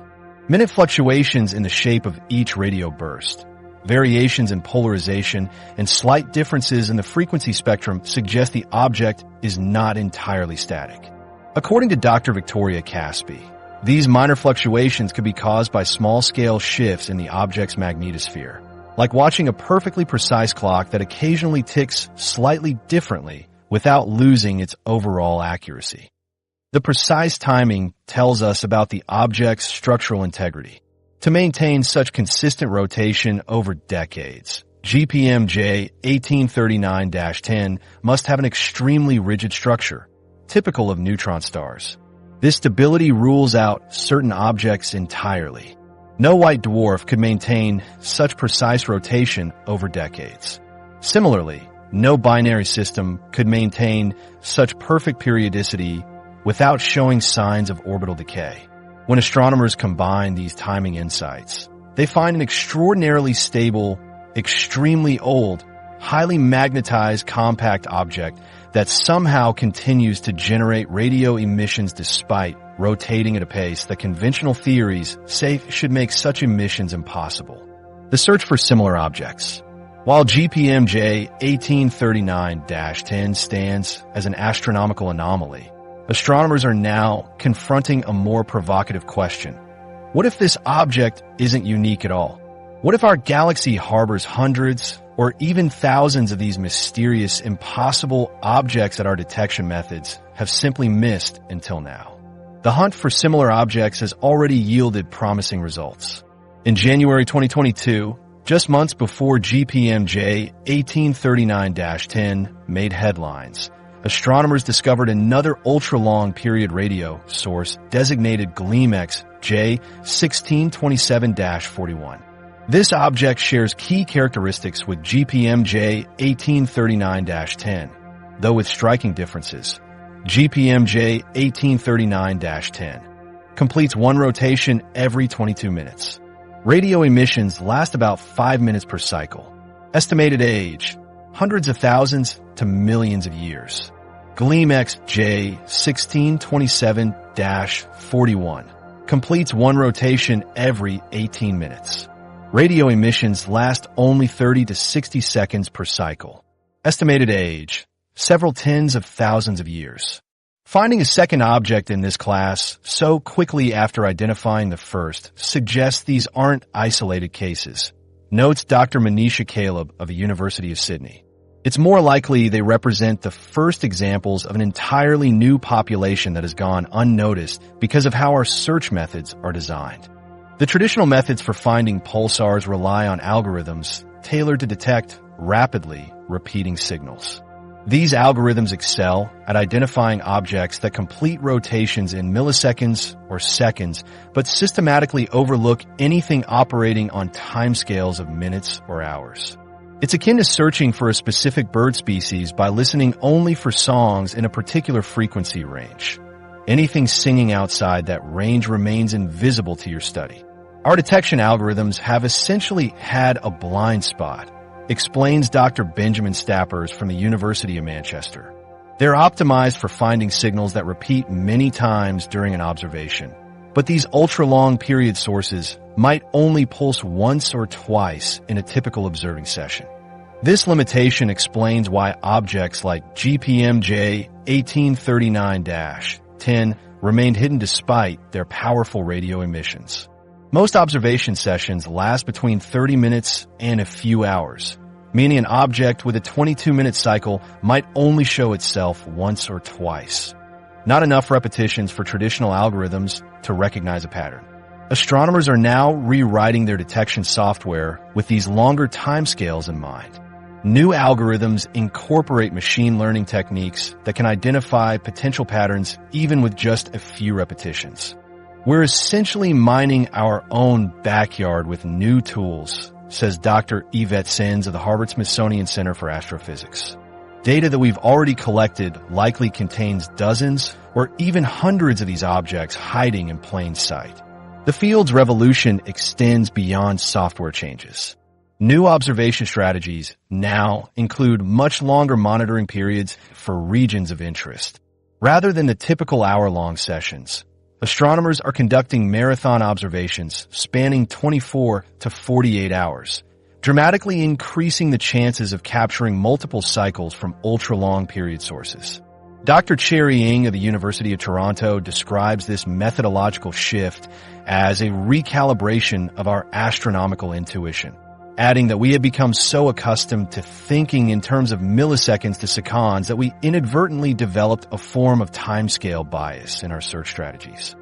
Speaker 1: Minute fluctuations in the shape of each radio burst, variations in polarization, and slight differences in the frequency spectrum suggest the object is not entirely static. According to Dr. Victoria Caspi, these minor fluctuations could be caused by small-scale shifts in the object's magnetosphere, like watching a perfectly precise clock that occasionally ticks slightly differently without losing its overall accuracy. The precise timing tells us about the object's structural integrity. To maintain such consistent rotation over decades, GPM-J 1839-10 must have an extremely rigid structure, typical of neutron stars. This stability rules out certain objects entirely. No white dwarf could maintain such precise rotation over decades. Similarly, no binary system could maintain such perfect periodicity without showing signs of orbital decay. When astronomers combine these timing insights, they find an extraordinarily stable, extremely old, highly magnetized compact object that somehow continues to generate radio emissions despite rotating at a pace that conventional theories say should make such emissions impossible. The search for similar objects. While GPM-J 1839-10 stands as an astronomical anomaly, astronomers are now confronting a more provocative question. What if this object isn't unique at all? What if our galaxy harbors hundreds or even thousands of these mysterious, impossible objects that our detection methods have simply missed until now? The hunt for similar objects has already yielded promising results. In January 2022, just months before GPM-J 1839-10 made headlines, astronomers discovered another ultra-long period radio source designated GleamX J 1627-41. This object shares key characteristics with GPM-J 1839-10, though with striking differences. GPM-J 1839-10 completes one rotation every 22 minutes. Radio emissions last about 5 minutes per cycle. Estimated age, hundreds of thousands to millions of years. Gleam XJ 1627-41 completes one rotation every 18 minutes. Radio emissions last only 30 to 60 seconds per cycle. Estimated age, several tens of thousands of years. Finding a second object in this class so quickly after identifying the first suggests these aren't isolated cases, notes Dr. Manisha Caleb of the University of Sydney. It's more likely they represent the first examples of an entirely new population that has gone unnoticed because of how our search methods are designed. The traditional methods for finding pulsars rely on algorithms tailored to detect rapidly repeating signals. These algorithms excel at identifying objects that complete rotations in milliseconds or seconds, but systematically overlook anything operating on timescales of minutes or hours. It's akin to searching for a specific bird species by listening only for songs in a particular frequency range. Anything singing outside that range remains invisible to your study. Our detection algorithms have essentially had a blind spot, explains Dr. Benjamin Stappers from the University of Manchester. They're optimized for finding signals that repeat many times during an observation, but these ultra-long period sources might only pulse once or twice in a typical observing session. This limitation explains why objects like GPMJ 1839-10 remained hidden despite their powerful radio emissions. Most observation sessions last between 30 minutes and a few hours, meaning an object with a 22-minute cycle might only show itself once or twice. Not enough repetitions for traditional algorithms to recognize a pattern. Astronomers are now rewriting their detection software with these longer timescales in mind. New algorithms incorporate machine learning techniques that can identify potential patterns even with just a few repetitions. We're essentially mining our own backyard with new tools, says Dr. Yvette Sins of the Harvard-Smithsonian Center for Astrophysics. Data that we've already collected likely contains dozens or even hundreds of these objects hiding in plain sight. The field's revolution extends beyond software changes. New observation strategies now include much longer monitoring periods for regions of interest. Rather than the typical hour-long sessions, astronomers are conducting marathon observations spanning 24 to 48 hours, dramatically increasing the chances of capturing multiple cycles from ultra-long period sources. Dr. Cherry Ng of the University of Toronto describes this methodological shift as a recalibration of our astronomical intuition, adding that we have become so accustomed to thinking in terms of milliseconds to seconds that we inadvertently developed a form of timescale bias in our search strategies.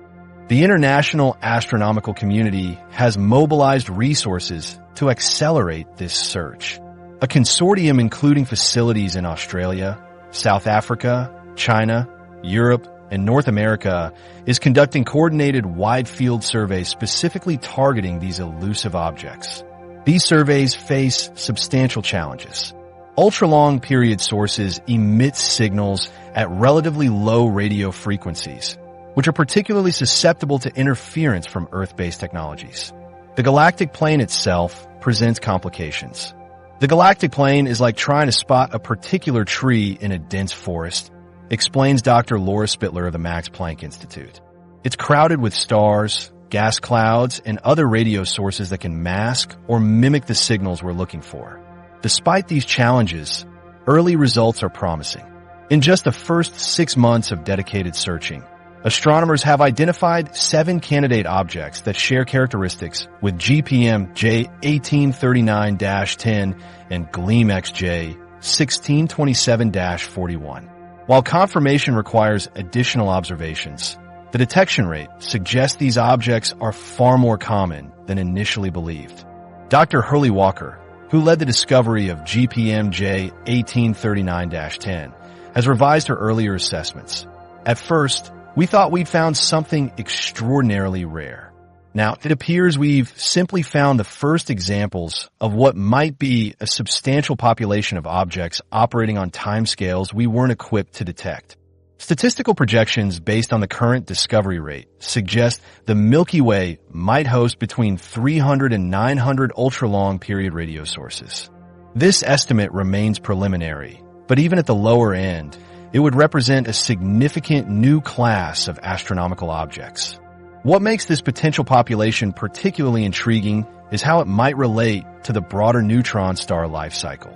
Speaker 1: The international astronomical community has mobilized resources to accelerate this search. A consortium including facilities in Australia, South Africa, China, Europe, and North America is conducting coordinated wide-field surveys specifically targeting these elusive objects. These surveys face substantial challenges. Ultra-long period sources emit signals at relatively low radio frequencies, which are particularly susceptible to interference from Earth-based technologies. The galactic plane itself presents complications. The galactic plane is like trying to spot a particular tree in a dense forest, explains Dr. Laura Spittler of the Max Planck Institute. It's crowded with stars, gas clouds, and other radio sources that can mask or mimic the signals we're looking for. Despite these challenges, early results are promising. In just the first 6 months of dedicated searching, astronomers have identified 7 candidate objects that share characteristics with GPM J 1839-10 and Gleam XJ 1627-41. While confirmation requires additional observations, the detection rate suggests these objects are far more common than initially believed. Dr. Hurley Walker, who led the discovery of GPM J 1839-10, has revised her earlier assessments. At first, we thought we'd found something extraordinarily rare. Now, it appears we've simply found the first examples of what might be a substantial population of objects operating on timescales we weren't equipped to detect. Statistical projections based on the current discovery rate suggest the Milky Way might host between 300 and 900 ultra-long period radio sources. This estimate remains preliminary, but even at the lower end, it would represent a significant new class of astronomical objects. What makes this potential population particularly intriguing is how it might relate to the broader neutron star life cycle.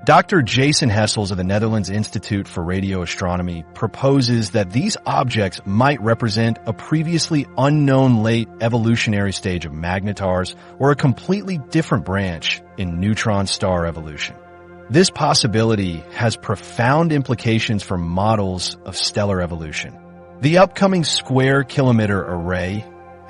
Speaker 1: Dr. Jason Hessels of the Netherlands Institute for Radio Astronomy proposes that these objects might represent a previously unknown late evolutionary stage of magnetars or a completely different branch in neutron star evolution. This possibility has profound implications for models of stellar evolution. The upcoming Square Kilometre Array,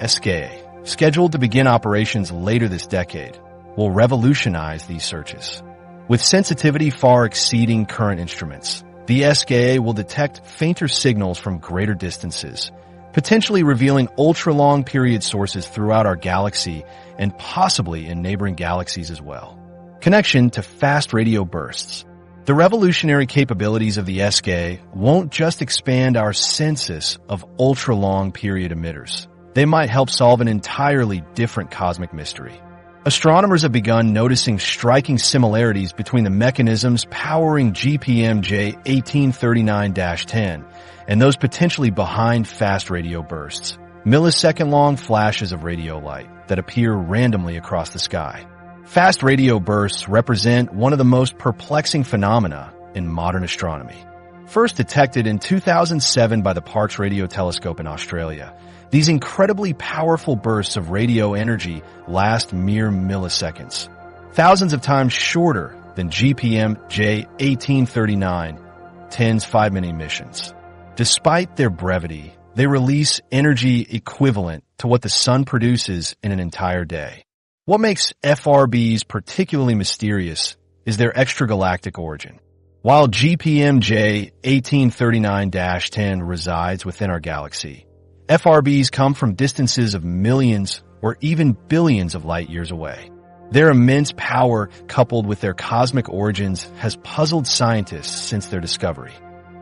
Speaker 1: SKA, scheduled to begin operations later this decade, will revolutionize these searches. With sensitivity far exceeding current instruments, the SKA will detect fainter signals from greater distances, potentially revealing ultra-long period sources throughout our galaxy and possibly in neighboring galaxies as well. Connection to fast radio bursts. The revolutionary capabilities of the SKA won't just expand our census of ultra-long period emitters. They might help solve an entirely different cosmic mystery. Astronomers have begun noticing striking similarities between the mechanisms powering GPM-J 1839-10 and those potentially behind fast radio bursts, millisecond-long flashes of radio light that appear randomly across the sky. Fast radio bursts represent one of the most perplexing phenomena in modern astronomy. First detected in 2007 by the Parkes Radio Telescope in Australia, these incredibly powerful bursts of radio energy last mere milliseconds, thousands of times shorter than GPM-J 1839-10's 5-minute emissions. Despite their brevity, they release energy equivalent to what the sun produces in an entire day. What makes FRBs particularly mysterious is their extragalactic origin. While GPM-J 1839-10 resides within our galaxy, FRBs come from distances of millions or even billions of light years away. Their immense power, coupled with their cosmic origins, has puzzled scientists since their discovery.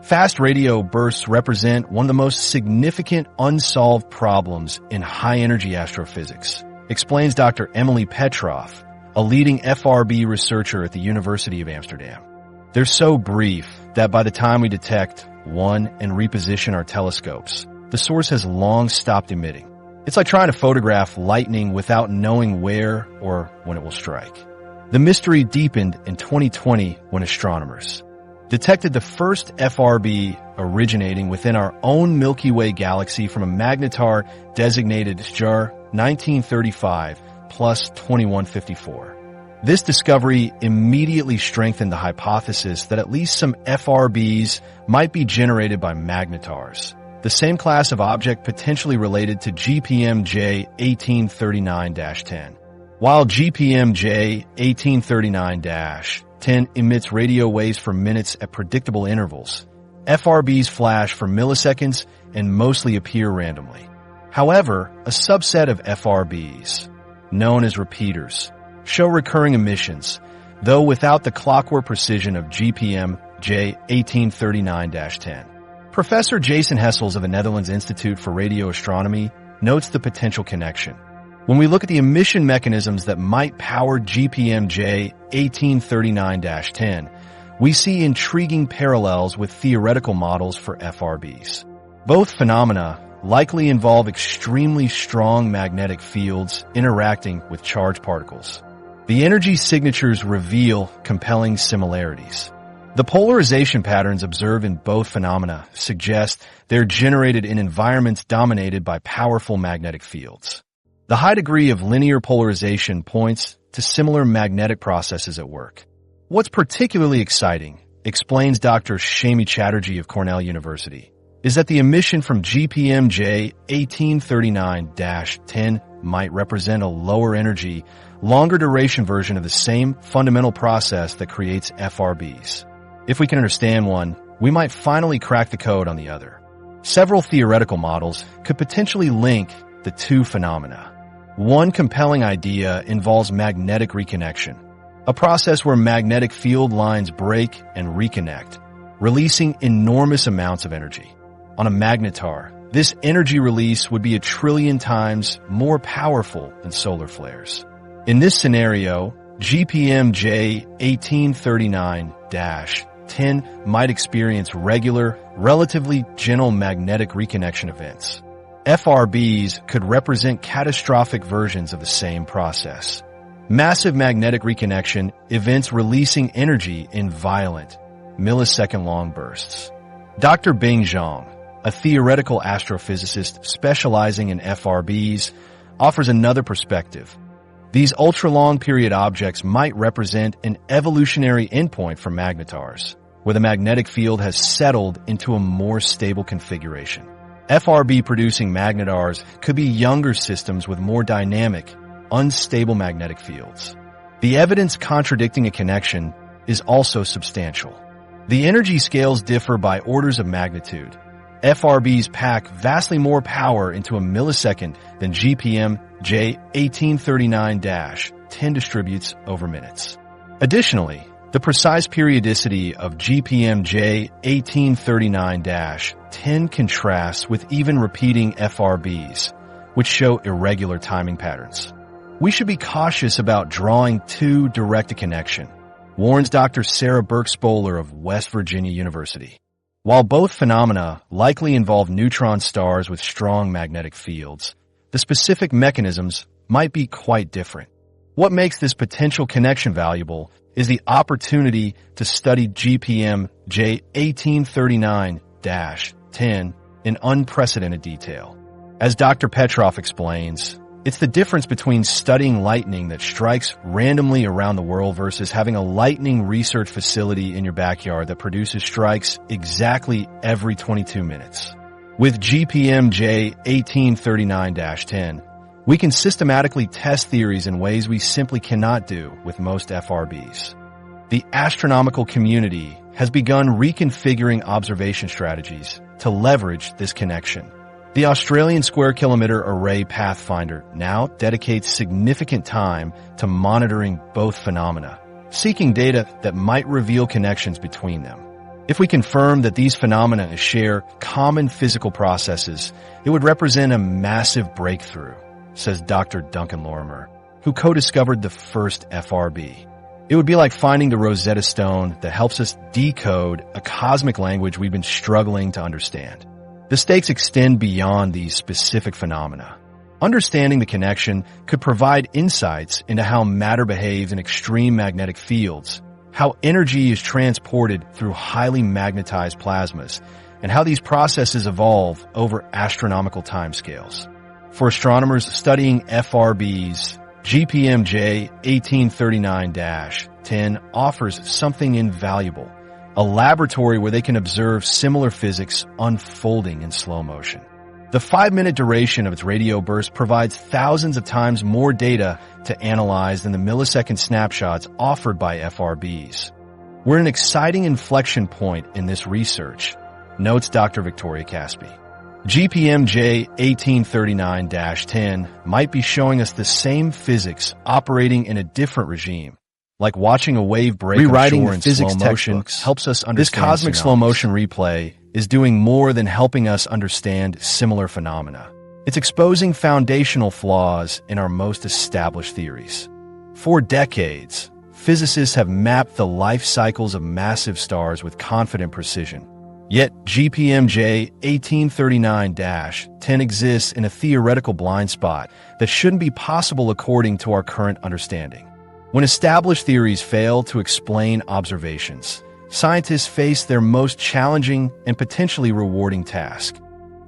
Speaker 1: Fast radio bursts represent one of the most significant unsolved problems in high-energy astrophysics, explains Dr. Emily Petroff, a leading FRB researcher at the University of Amsterdam. They're so brief that by the time we detect one and reposition our telescopes, the source has long stopped emitting. It's like trying to photograph lightning without knowing where or when it will strike. The mystery deepened in 2020 when astronomers detected the first FRB originating within our own Milky Way galaxy from a magnetar designated SJAR 1935 plus 2154. This discovery immediately strengthened the hypothesis that at least some FRBs might be generated by magnetars, the same class of object potentially related to GPM-J 1839-10. While GPM-J 1839-10 emits radio waves for minutes at predictable intervals, FRBs flash for milliseconds and mostly appear randomly. However, a subset of FRBs, known as repeaters, show recurring emissions, though without the clockwork precision of GPM-J 1839-10. Professor Jason Hessels of the Netherlands Institute for Radio Astronomy notes the potential connection. When we look at the emission mechanisms that might power GPM-J 1839-10, we see intriguing parallels with theoretical models for FRBs. Both phenomena likely involve extremely strong magnetic fields interacting with charged particles. The energy signatures reveal compelling similarities. The polarization patterns observed in both phenomena suggest they're generated in environments dominated by powerful magnetic fields. The high degree of linear polarization points to similar magnetic processes at work. What's particularly exciting, explains Dr. Shami Chatterjee of Cornell University, is that the emission from GPM-J 1839-10 might represent a lower energy, longer duration version of the same fundamental process that creates FRBs. If we can understand one, we might finally crack the code on the other. Several theoretical models could potentially link the two phenomena. One compelling idea involves magnetic reconnection, a process where magnetic field lines break and reconnect, releasing enormous amounts of energy. On a magnetar, this energy release would be 1 trillion times more powerful than solar flares. In this scenario, GPM-J 1839-10 might experience regular, relatively gentle magnetic reconnection events. FRBs could represent catastrophic versions of the same process. Massive magnetic reconnection events releasing energy in violent, millisecond-long bursts. Dr. Bing Zhang, a theoretical astrophysicist specializing in FRBs, offers another perspective. These ultra-long period objects might represent an evolutionary endpoint for magnetars, where the magnetic field has settled into a more stable configuration. FRB-producing magnetars could be younger systems with more dynamic, unstable magnetic fields. The evidence contradicting a connection is also substantial. The energy scales differ by orders of magnitude. FRBs pack vastly more power into a millisecond than GPM-J 1839-10 distributes over minutes. Additionally, the precise periodicity of GPM-J 1839-10 contrasts with even repeating FRBs, which show irregular timing patterns. We should be cautious about drawing too direct a connection, warns Dr. Sarah Burke-Spoler of West Virginia University. While both phenomena likely involve neutron stars with strong magnetic fields, the specific mechanisms might be quite different. What makes this potential connection valuable is the opportunity to study GPM-J 1839-10 in unprecedented detail. As Dr. Petrov explains, it's the difference between studying lightning that strikes randomly around the world versus having a lightning research facility in your backyard that produces strikes exactly every 22 minutes. With GPM-J 1839-10, we can systematically test theories in ways we simply cannot do with most FRBs. The astronomical community has begun reconfiguring observation strategies to leverage this connection. The Australian Square Kilometre Array Pathfinder now dedicates significant time to monitoring both phenomena, seeking data that might reveal connections between them. If we confirm that these phenomena share common physical processes, it would represent a massive breakthrough, says Dr. Duncan Lorimer, who co-discovered the first FRB. It would be like finding the Rosetta Stone that helps us decode a cosmic language we've been struggling to understand. The stakes extend beyond these specific phenomena. Understanding the connection could provide insights into how matter behaves in extreme magnetic fields, how energy is transported through highly magnetized plasmas, and how these processes evolve over astronomical timescales. For astronomers studying FRBs, GPM-J 1839-10 offers something invaluable, a laboratory where they can observe similar physics unfolding in slow motion. The 5-minute duration of its radio burst provides thousands of times more data to analyze than the millisecond snapshots offered by FRBs. We're at an exciting inflection point in this research, notes Dr. Victoria Caspi. GPM-J 1839-10 might be showing us the same physics operating in a different regime. Like watching a wave break
Speaker 2: Rewriting
Speaker 1: on shore
Speaker 2: the
Speaker 1: in
Speaker 2: physics
Speaker 1: slow motion
Speaker 2: textbooks
Speaker 1: helps us understand
Speaker 2: This cosmic
Speaker 1: tsunamis.
Speaker 2: slow motion replay is doing more than helping us understand similar phenomena.
Speaker 1: It's exposing foundational flaws in our most established theories. For decades, physicists have mapped the life cycles of massive stars with confident precision. Yet GPM-J 1839-10 exists in a theoretical blind spot that shouldn't be possible according to our current understanding. When established theories fail to explain observations, scientists face their most challenging and potentially rewarding task: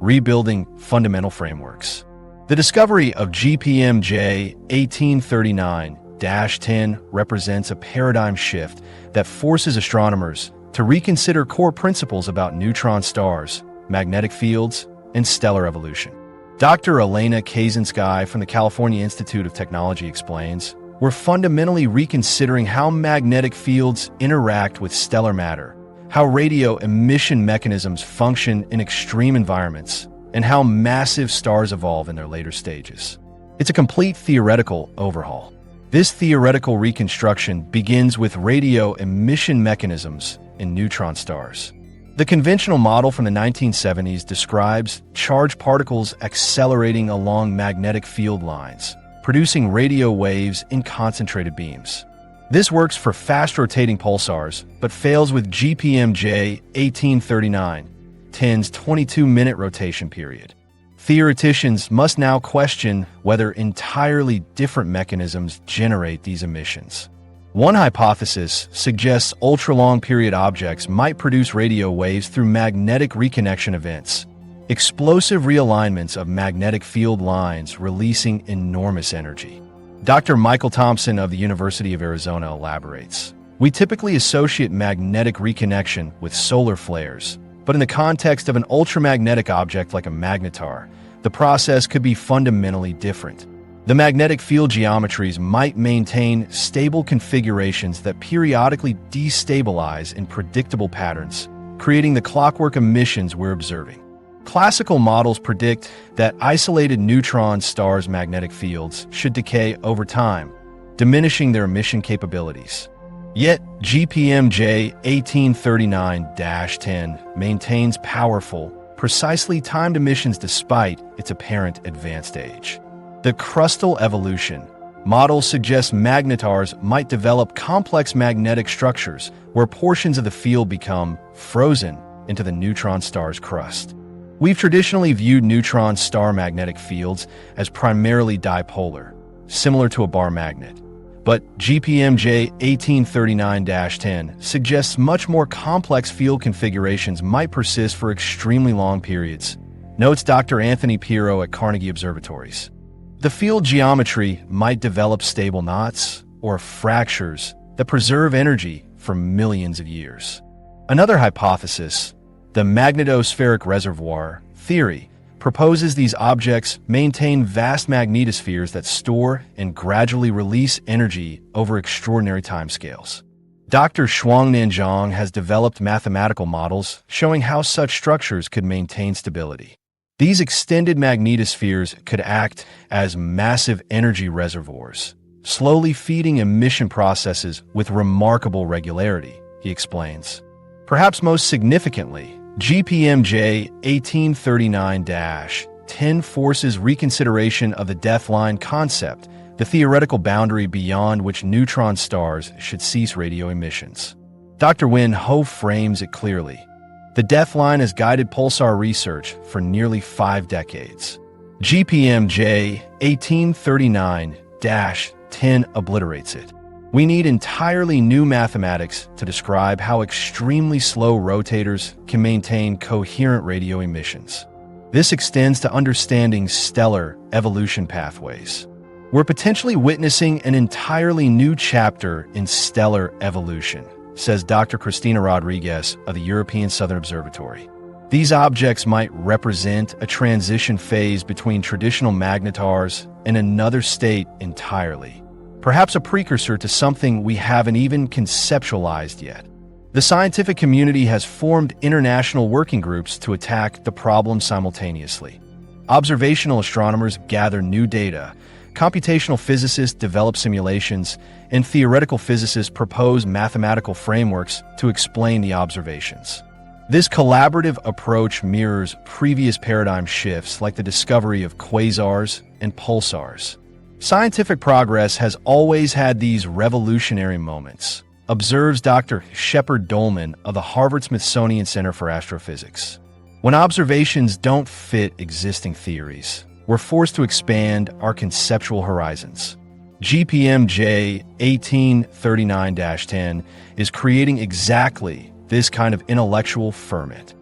Speaker 1: rebuilding fundamental frameworks. The discovery of GPM-J 1839-10 represents a paradigm shift that forces astronomers to reconsider core principles about neutron stars, magnetic fields, and stellar evolution. Dr. Elena Kaczynski from the California Institute of Technology explains, "We're fundamentally reconsidering how magnetic fields interact with stellar matter, how radio emission mechanisms function in extreme environments, and how massive stars evolve in their later stages." It's a complete theoretical overhaul. This theoretical reconstruction begins with radio emission mechanisms in neutron stars. The conventional model from the 1970s describes charged particles accelerating along magnetic field lines, producing radio waves in concentrated beams. This works for fast-rotating pulsars, but fails with GPMJ 1839, 10's 22-minute rotation period. Theoreticians must now question whether entirely different mechanisms generate these emissions. One hypothesis suggests ultra-long-period objects might produce radio waves through magnetic reconnection events, explosive realignments of magnetic field lines releasing enormous energy. Dr. Michael Thompson of the University of Arizona elaborates. We typically associate magnetic reconnection with solar flares, but in the context of an ultramagnetic object like a magnetar, the process could be fundamentally different. The magnetic field geometries might maintain stable configurations that periodically destabilize in predictable patterns, creating the clockwork emissions we're observing. Classical models predict that isolated neutron stars' magnetic fields should decay over time, diminishing their emission capabilities. Yet, GPMJ 1839-10 maintains powerful, precisely timed emissions despite its apparent advanced age. The crustal evolution model suggests magnetars might develop complex magnetic structures where portions of the field become frozen into the neutron star's crust. We've traditionally viewed neutron star magnetic fields as primarily dipolar, similar to a bar magnet. But GPMJ 1839-10 suggests much more complex field configurations might persist for extremely long periods, notes Dr. Anthony Pirro at Carnegie Observatories. The field geometry might develop stable knots or fractures that preserve energy for millions of years. Another hypothesis, the magnetospheric reservoir theory, proposes these objects maintain vast magnetospheres that store and gradually release energy over extraordinary timescales. Dr. Shuangnan Zhang has developed mathematical models showing how such structures could maintain stability. These extended magnetospheres could act as massive energy reservoirs, slowly feeding emission processes with remarkable regularity, he explains. Perhaps most significantly, GPMJ 1839-10 forces reconsideration of the death-line concept, the theoretical boundary beyond which neutron stars should cease radio emissions. Dr. Wen Ho frames it clearly. The death line has guided pulsar research for nearly 5 decades. GPMJ 1839-10 obliterates it. We need entirely new mathematics to describe how extremely slow rotators can maintain coherent radio emissions. This extends to understanding stellar evolution pathways. We're potentially witnessing an entirely new chapter in stellar evolution, says Dr. Cristina Rodriguez of the European Southern Observatory. These objects might represent a transition phase between traditional magnetars and another state entirely, perhaps a precursor to something we haven't even conceptualized yet. The scientific community has formed international working groups to attack the problem simultaneously. Observational astronomers gather new data, computational physicists develop simulations, and theoretical physicists propose mathematical frameworks to explain the observations. This collaborative approach mirrors previous paradigm shifts like the discovery of quasars and pulsars. Scientific progress has always had these revolutionary moments, observes Dr. Shepard Dolman of the Harvard-Smithsonian Center for Astrophysics. When observations don't fit existing theories, we're forced to expand our conceptual horizons. GPMJ 1839-10 is creating exactly this kind of intellectual ferment.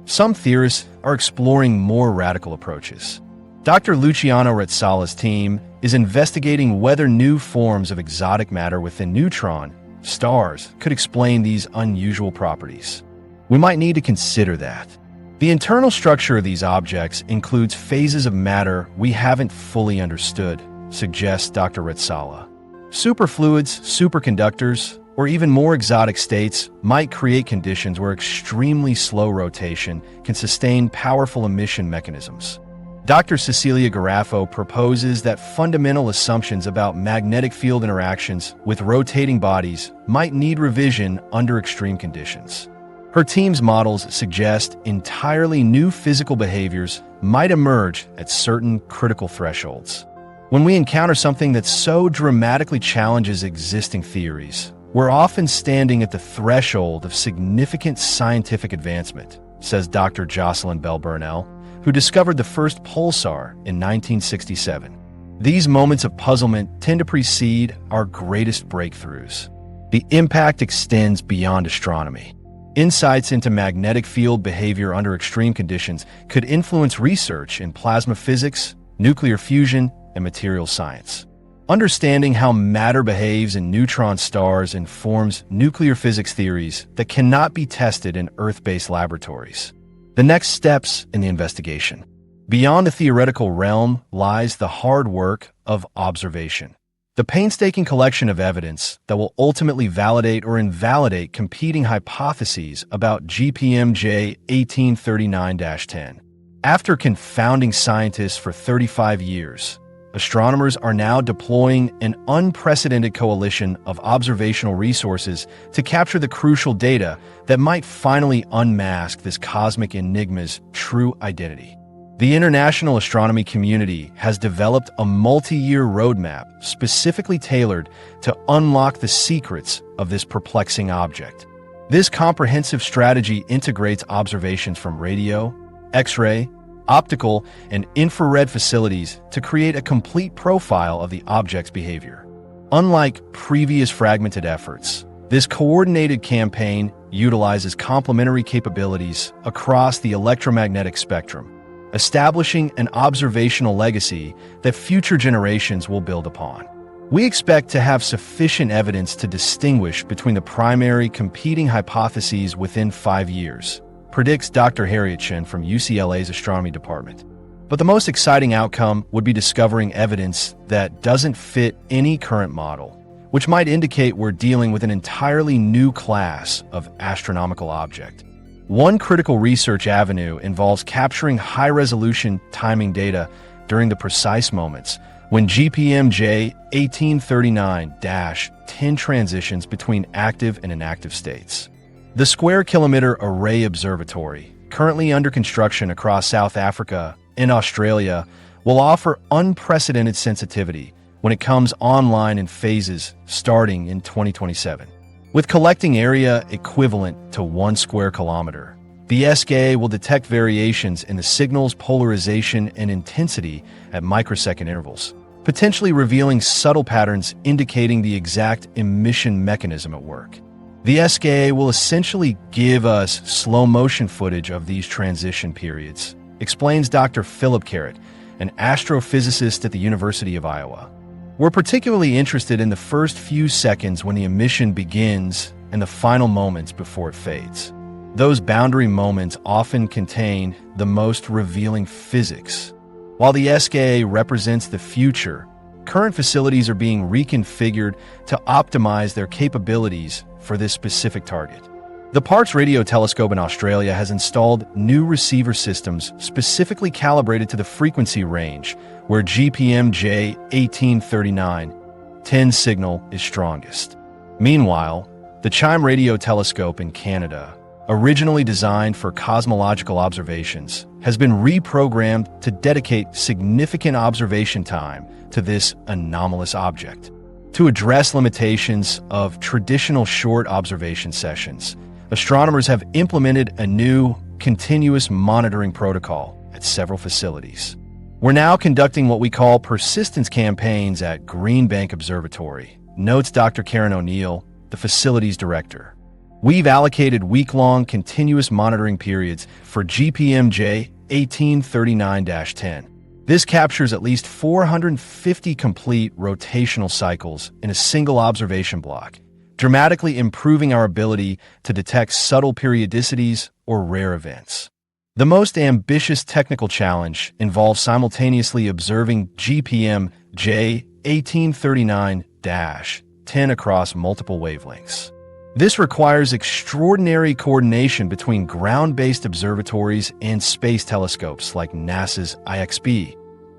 Speaker 1: Some theorists are exploring more radical approaches. Dr. Luciano Rezzala's team is investigating whether new forms of exotic matter within neutron stars could explain these unusual properties. We might need to consider that. The internal structure of these objects includes phases of matter we haven't fully understood, suggests Dr. Rezzala. Superfluids, superconductors, or even more exotic states might create conditions where extremely slow rotation can sustain powerful emission mechanisms. Dr. Cecilia Garafo proposes that fundamental assumptions about magnetic field interactions with rotating bodies might need revision under extreme conditions. Her team's models suggest entirely new physical behaviors might emerge at certain critical thresholds. When we encounter something that so dramatically challenges existing theories, we're often standing at the threshold of significant scientific advancement, says Dr. Jocelyn Bell Burnell, who discovered the first pulsar in 1967. These moments of puzzlement tend to precede our greatest breakthroughs. The impact extends beyond astronomy. Insights into magnetic field behavior under extreme conditions could influence research in plasma physics, nuclear fusion, and materials science. Understanding how matter behaves in neutron stars informs nuclear physics theories that cannot be tested in Earth-based laboratories. The next steps in the investigation. Beyond the theoretical realm lies the hard work of observation. The painstaking collection of evidence that will ultimately validate or invalidate competing hypotheses about GPMJ 1839-10. After confounding scientists for 35 years, astronomers are now deploying an unprecedented coalition of observational resources to capture the crucial data that might finally unmask this cosmic enigma's true identity. The international astronomy community has developed a multi-year roadmap specifically tailored to unlock the secrets of this perplexing object. This comprehensive strategy integrates observations from radio, X-ray, optical, and infrared facilities to create a complete profile of the object's behavior. Unlike previous fragmented efforts, this coordinated campaign utilizes complementary capabilities across the electromagnetic spectrum, establishing an observational legacy that future generations will build upon. We expect to have sufficient evidence to distinguish between the primary competing hypotheses within 5 years, predicts Dr. Harriet Chen from UCLA's Astronomy Department. But the most exciting outcome would be discovering evidence that doesn't fit any current model, which might indicate we're dealing with an entirely new class of astronomical object. One critical research avenue involves capturing high-resolution timing data during the precise moments when GPMJ 1839-10 transitions between active and inactive states. The Square-Kilometre Array Observatory, currently under construction across South Africa and Australia, will offer unprecedented sensitivity when it comes online in phases starting in 2027. With collecting area equivalent to 1 square kilometer, the SKA will detect variations in the signal's polarization and intensity at microsecond intervals, potentially revealing subtle patterns indicating the exact emission mechanism at work. The SKA will essentially give us slow-motion footage of these transition periods, explains Dr. Philip Carrott, an astrophysicist at the University of Iowa. We're particularly interested in the first few seconds when the emission begins and the final moments before it fades. Those boundary moments often contain the most revealing physics. While the SKA represents the future, current facilities are being reconfigured to optimize their capabilities for this specific target. The Parkes Radio Telescope in Australia has installed new receiver systems specifically calibrated to the frequency range where GPMJ 1839-10 signal is strongest. Meanwhile, the Chime Radio Telescope in Canada, originally designed for cosmological observations, has been reprogrammed to dedicate significant observation time to this anomalous object. To address limitations of traditional short observation sessions, astronomers have implemented a new continuous monitoring protocol at several facilities. We're now conducting what we call persistence campaigns at Green Bank Observatory, notes Dr. Karen O'Neill, the facilities director. We've allocated week-long continuous monitoring periods for GPMJ 1839-10. This captures at least 450 complete rotational cycles in a single observation block, dramatically improving our ability to detect subtle periodicities or rare events. The most ambitious technical challenge involves simultaneously observing GPMJ 1839-10 across multiple wavelengths. This requires extraordinary coordination between ground-based observatories and space telescopes like NASA's IXB,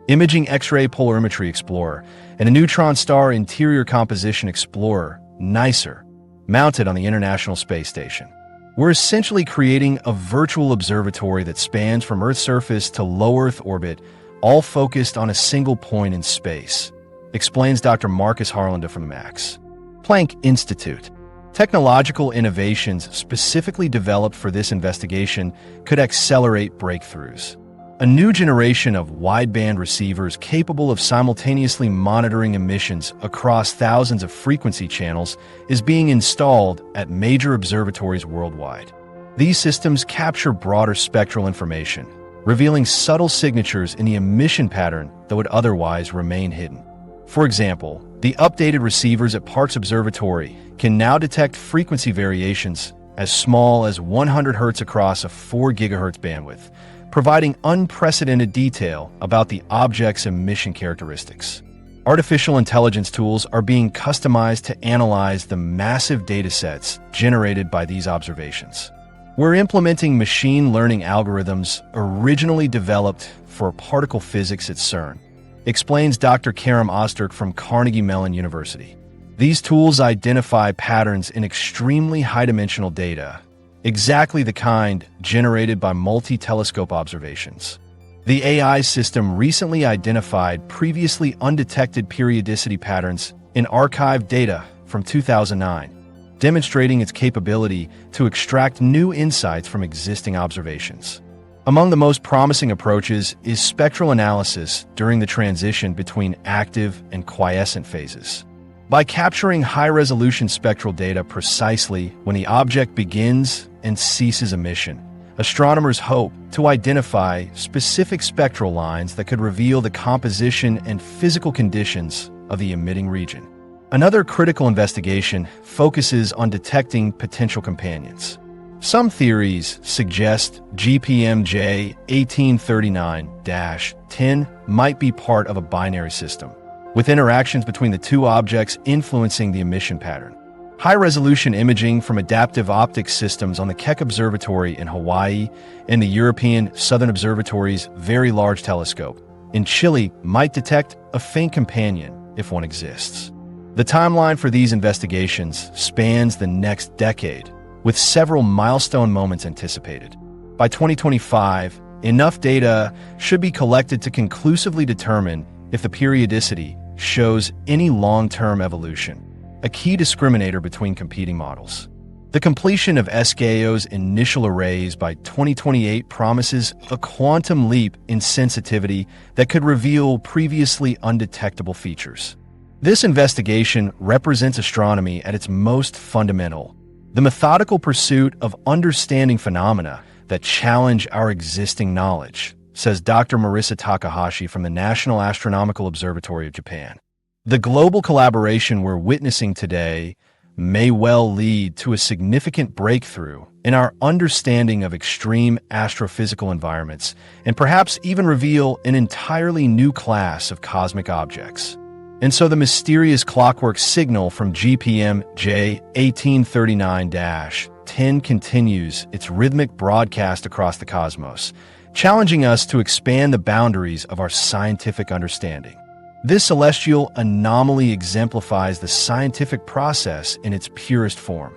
Speaker 1: Imaging X-ray Polarimetry Explorer, and a neutron star interior composition explorer, NICER, mounted on the International Space Station. We're essentially creating a virtual observatory that spans from Earth's surface to low Earth orbit, all focused on a single point in space, explains Dr. Marcus Harlander from Max Planck Institute. Technological innovations specifically developed for this investigation could accelerate breakthroughs. A new generation of wideband receivers capable of simultaneously monitoring emissions across thousands of frequency channels is being installed at major observatories worldwide. These systems capture broader spectral information, revealing subtle signatures in the emission pattern that would otherwise remain hidden. For example, the updated receivers at Parkes Observatory can now detect frequency variations as small as 100 Hz across a 4 GHz bandwidth, providing unprecedented detail about the object's emission characteristics. Artificial intelligence tools are being customized to analyze the massive datasets generated by these observations. We're implementing machine learning algorithms originally developed for particle physics at CERN, explains Dr. Karim Ozturk from Carnegie Mellon University. These tools identify patterns in extremely high-dimensional data, exactly the kind generated by multi-telescope observations. The AI system recently identified previously undetected periodicity patterns in archived data from 2009, demonstrating its capability to extract new insights from existing observations. Among the most promising approaches is spectral analysis during the transition between active and quiescent phases. By capturing high-resolution spectral data precisely when the object begins and ceases emission, astronomers hope to identify specific spectral lines that could reveal the composition and physical conditions of the emitting region. Another critical investigation focuses on detecting potential companions. Some theories suggest GPMJ 1839-10 might be part of a binary system, with interactions between the two objects influencing the emission pattern. High-resolution imaging from adaptive optics systems on the Keck Observatory in Hawaii and the European Southern Observatory's Very Large Telescope in Chile might detect a faint companion if one exists. The timeline for these investigations spans the next decade, with several milestone moments anticipated. By 2025, enough data should be collected to conclusively determine if the periodicity shows any long-term evolution, a key discriminator between competing models. The completion of SKAO's initial arrays by 2028 promises a quantum leap in sensitivity that could reveal previously undetectable features. This investigation represents astronomy at its most fundamental, the methodical pursuit of understanding phenomena that challenge our existing knowledge, says Dr. Marisa Takahashi from the National Astronomical Observatory of Japan. The global collaboration we're witnessing today may well lead to a significant breakthrough in our understanding of extreme astrophysical environments and perhaps even reveal an entirely new class of cosmic objects. And so the mysterious clockwork signal from GPMJ 1839-10 continues its rhythmic broadcast across the cosmos, challenging us to expand the boundaries of our scientific understanding. This celestial anomaly exemplifies the scientific process in its purest form.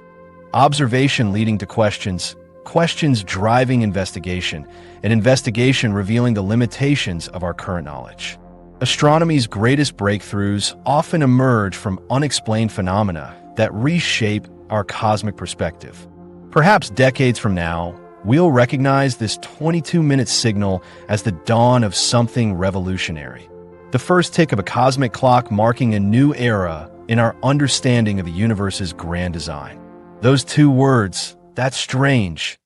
Speaker 1: Observation leading to questions, questions driving investigation, and investigation revealing the limitations of our current knowledge. Astronomy's greatest breakthroughs often emerge from unexplained phenomena that reshape our cosmic perspective. Perhaps decades from now, we'll recognize this 22-minute signal as the dawn of something revolutionary, the first tick of a cosmic clock marking a new era in our understanding of the universe's grand design. Those two words, that's strange,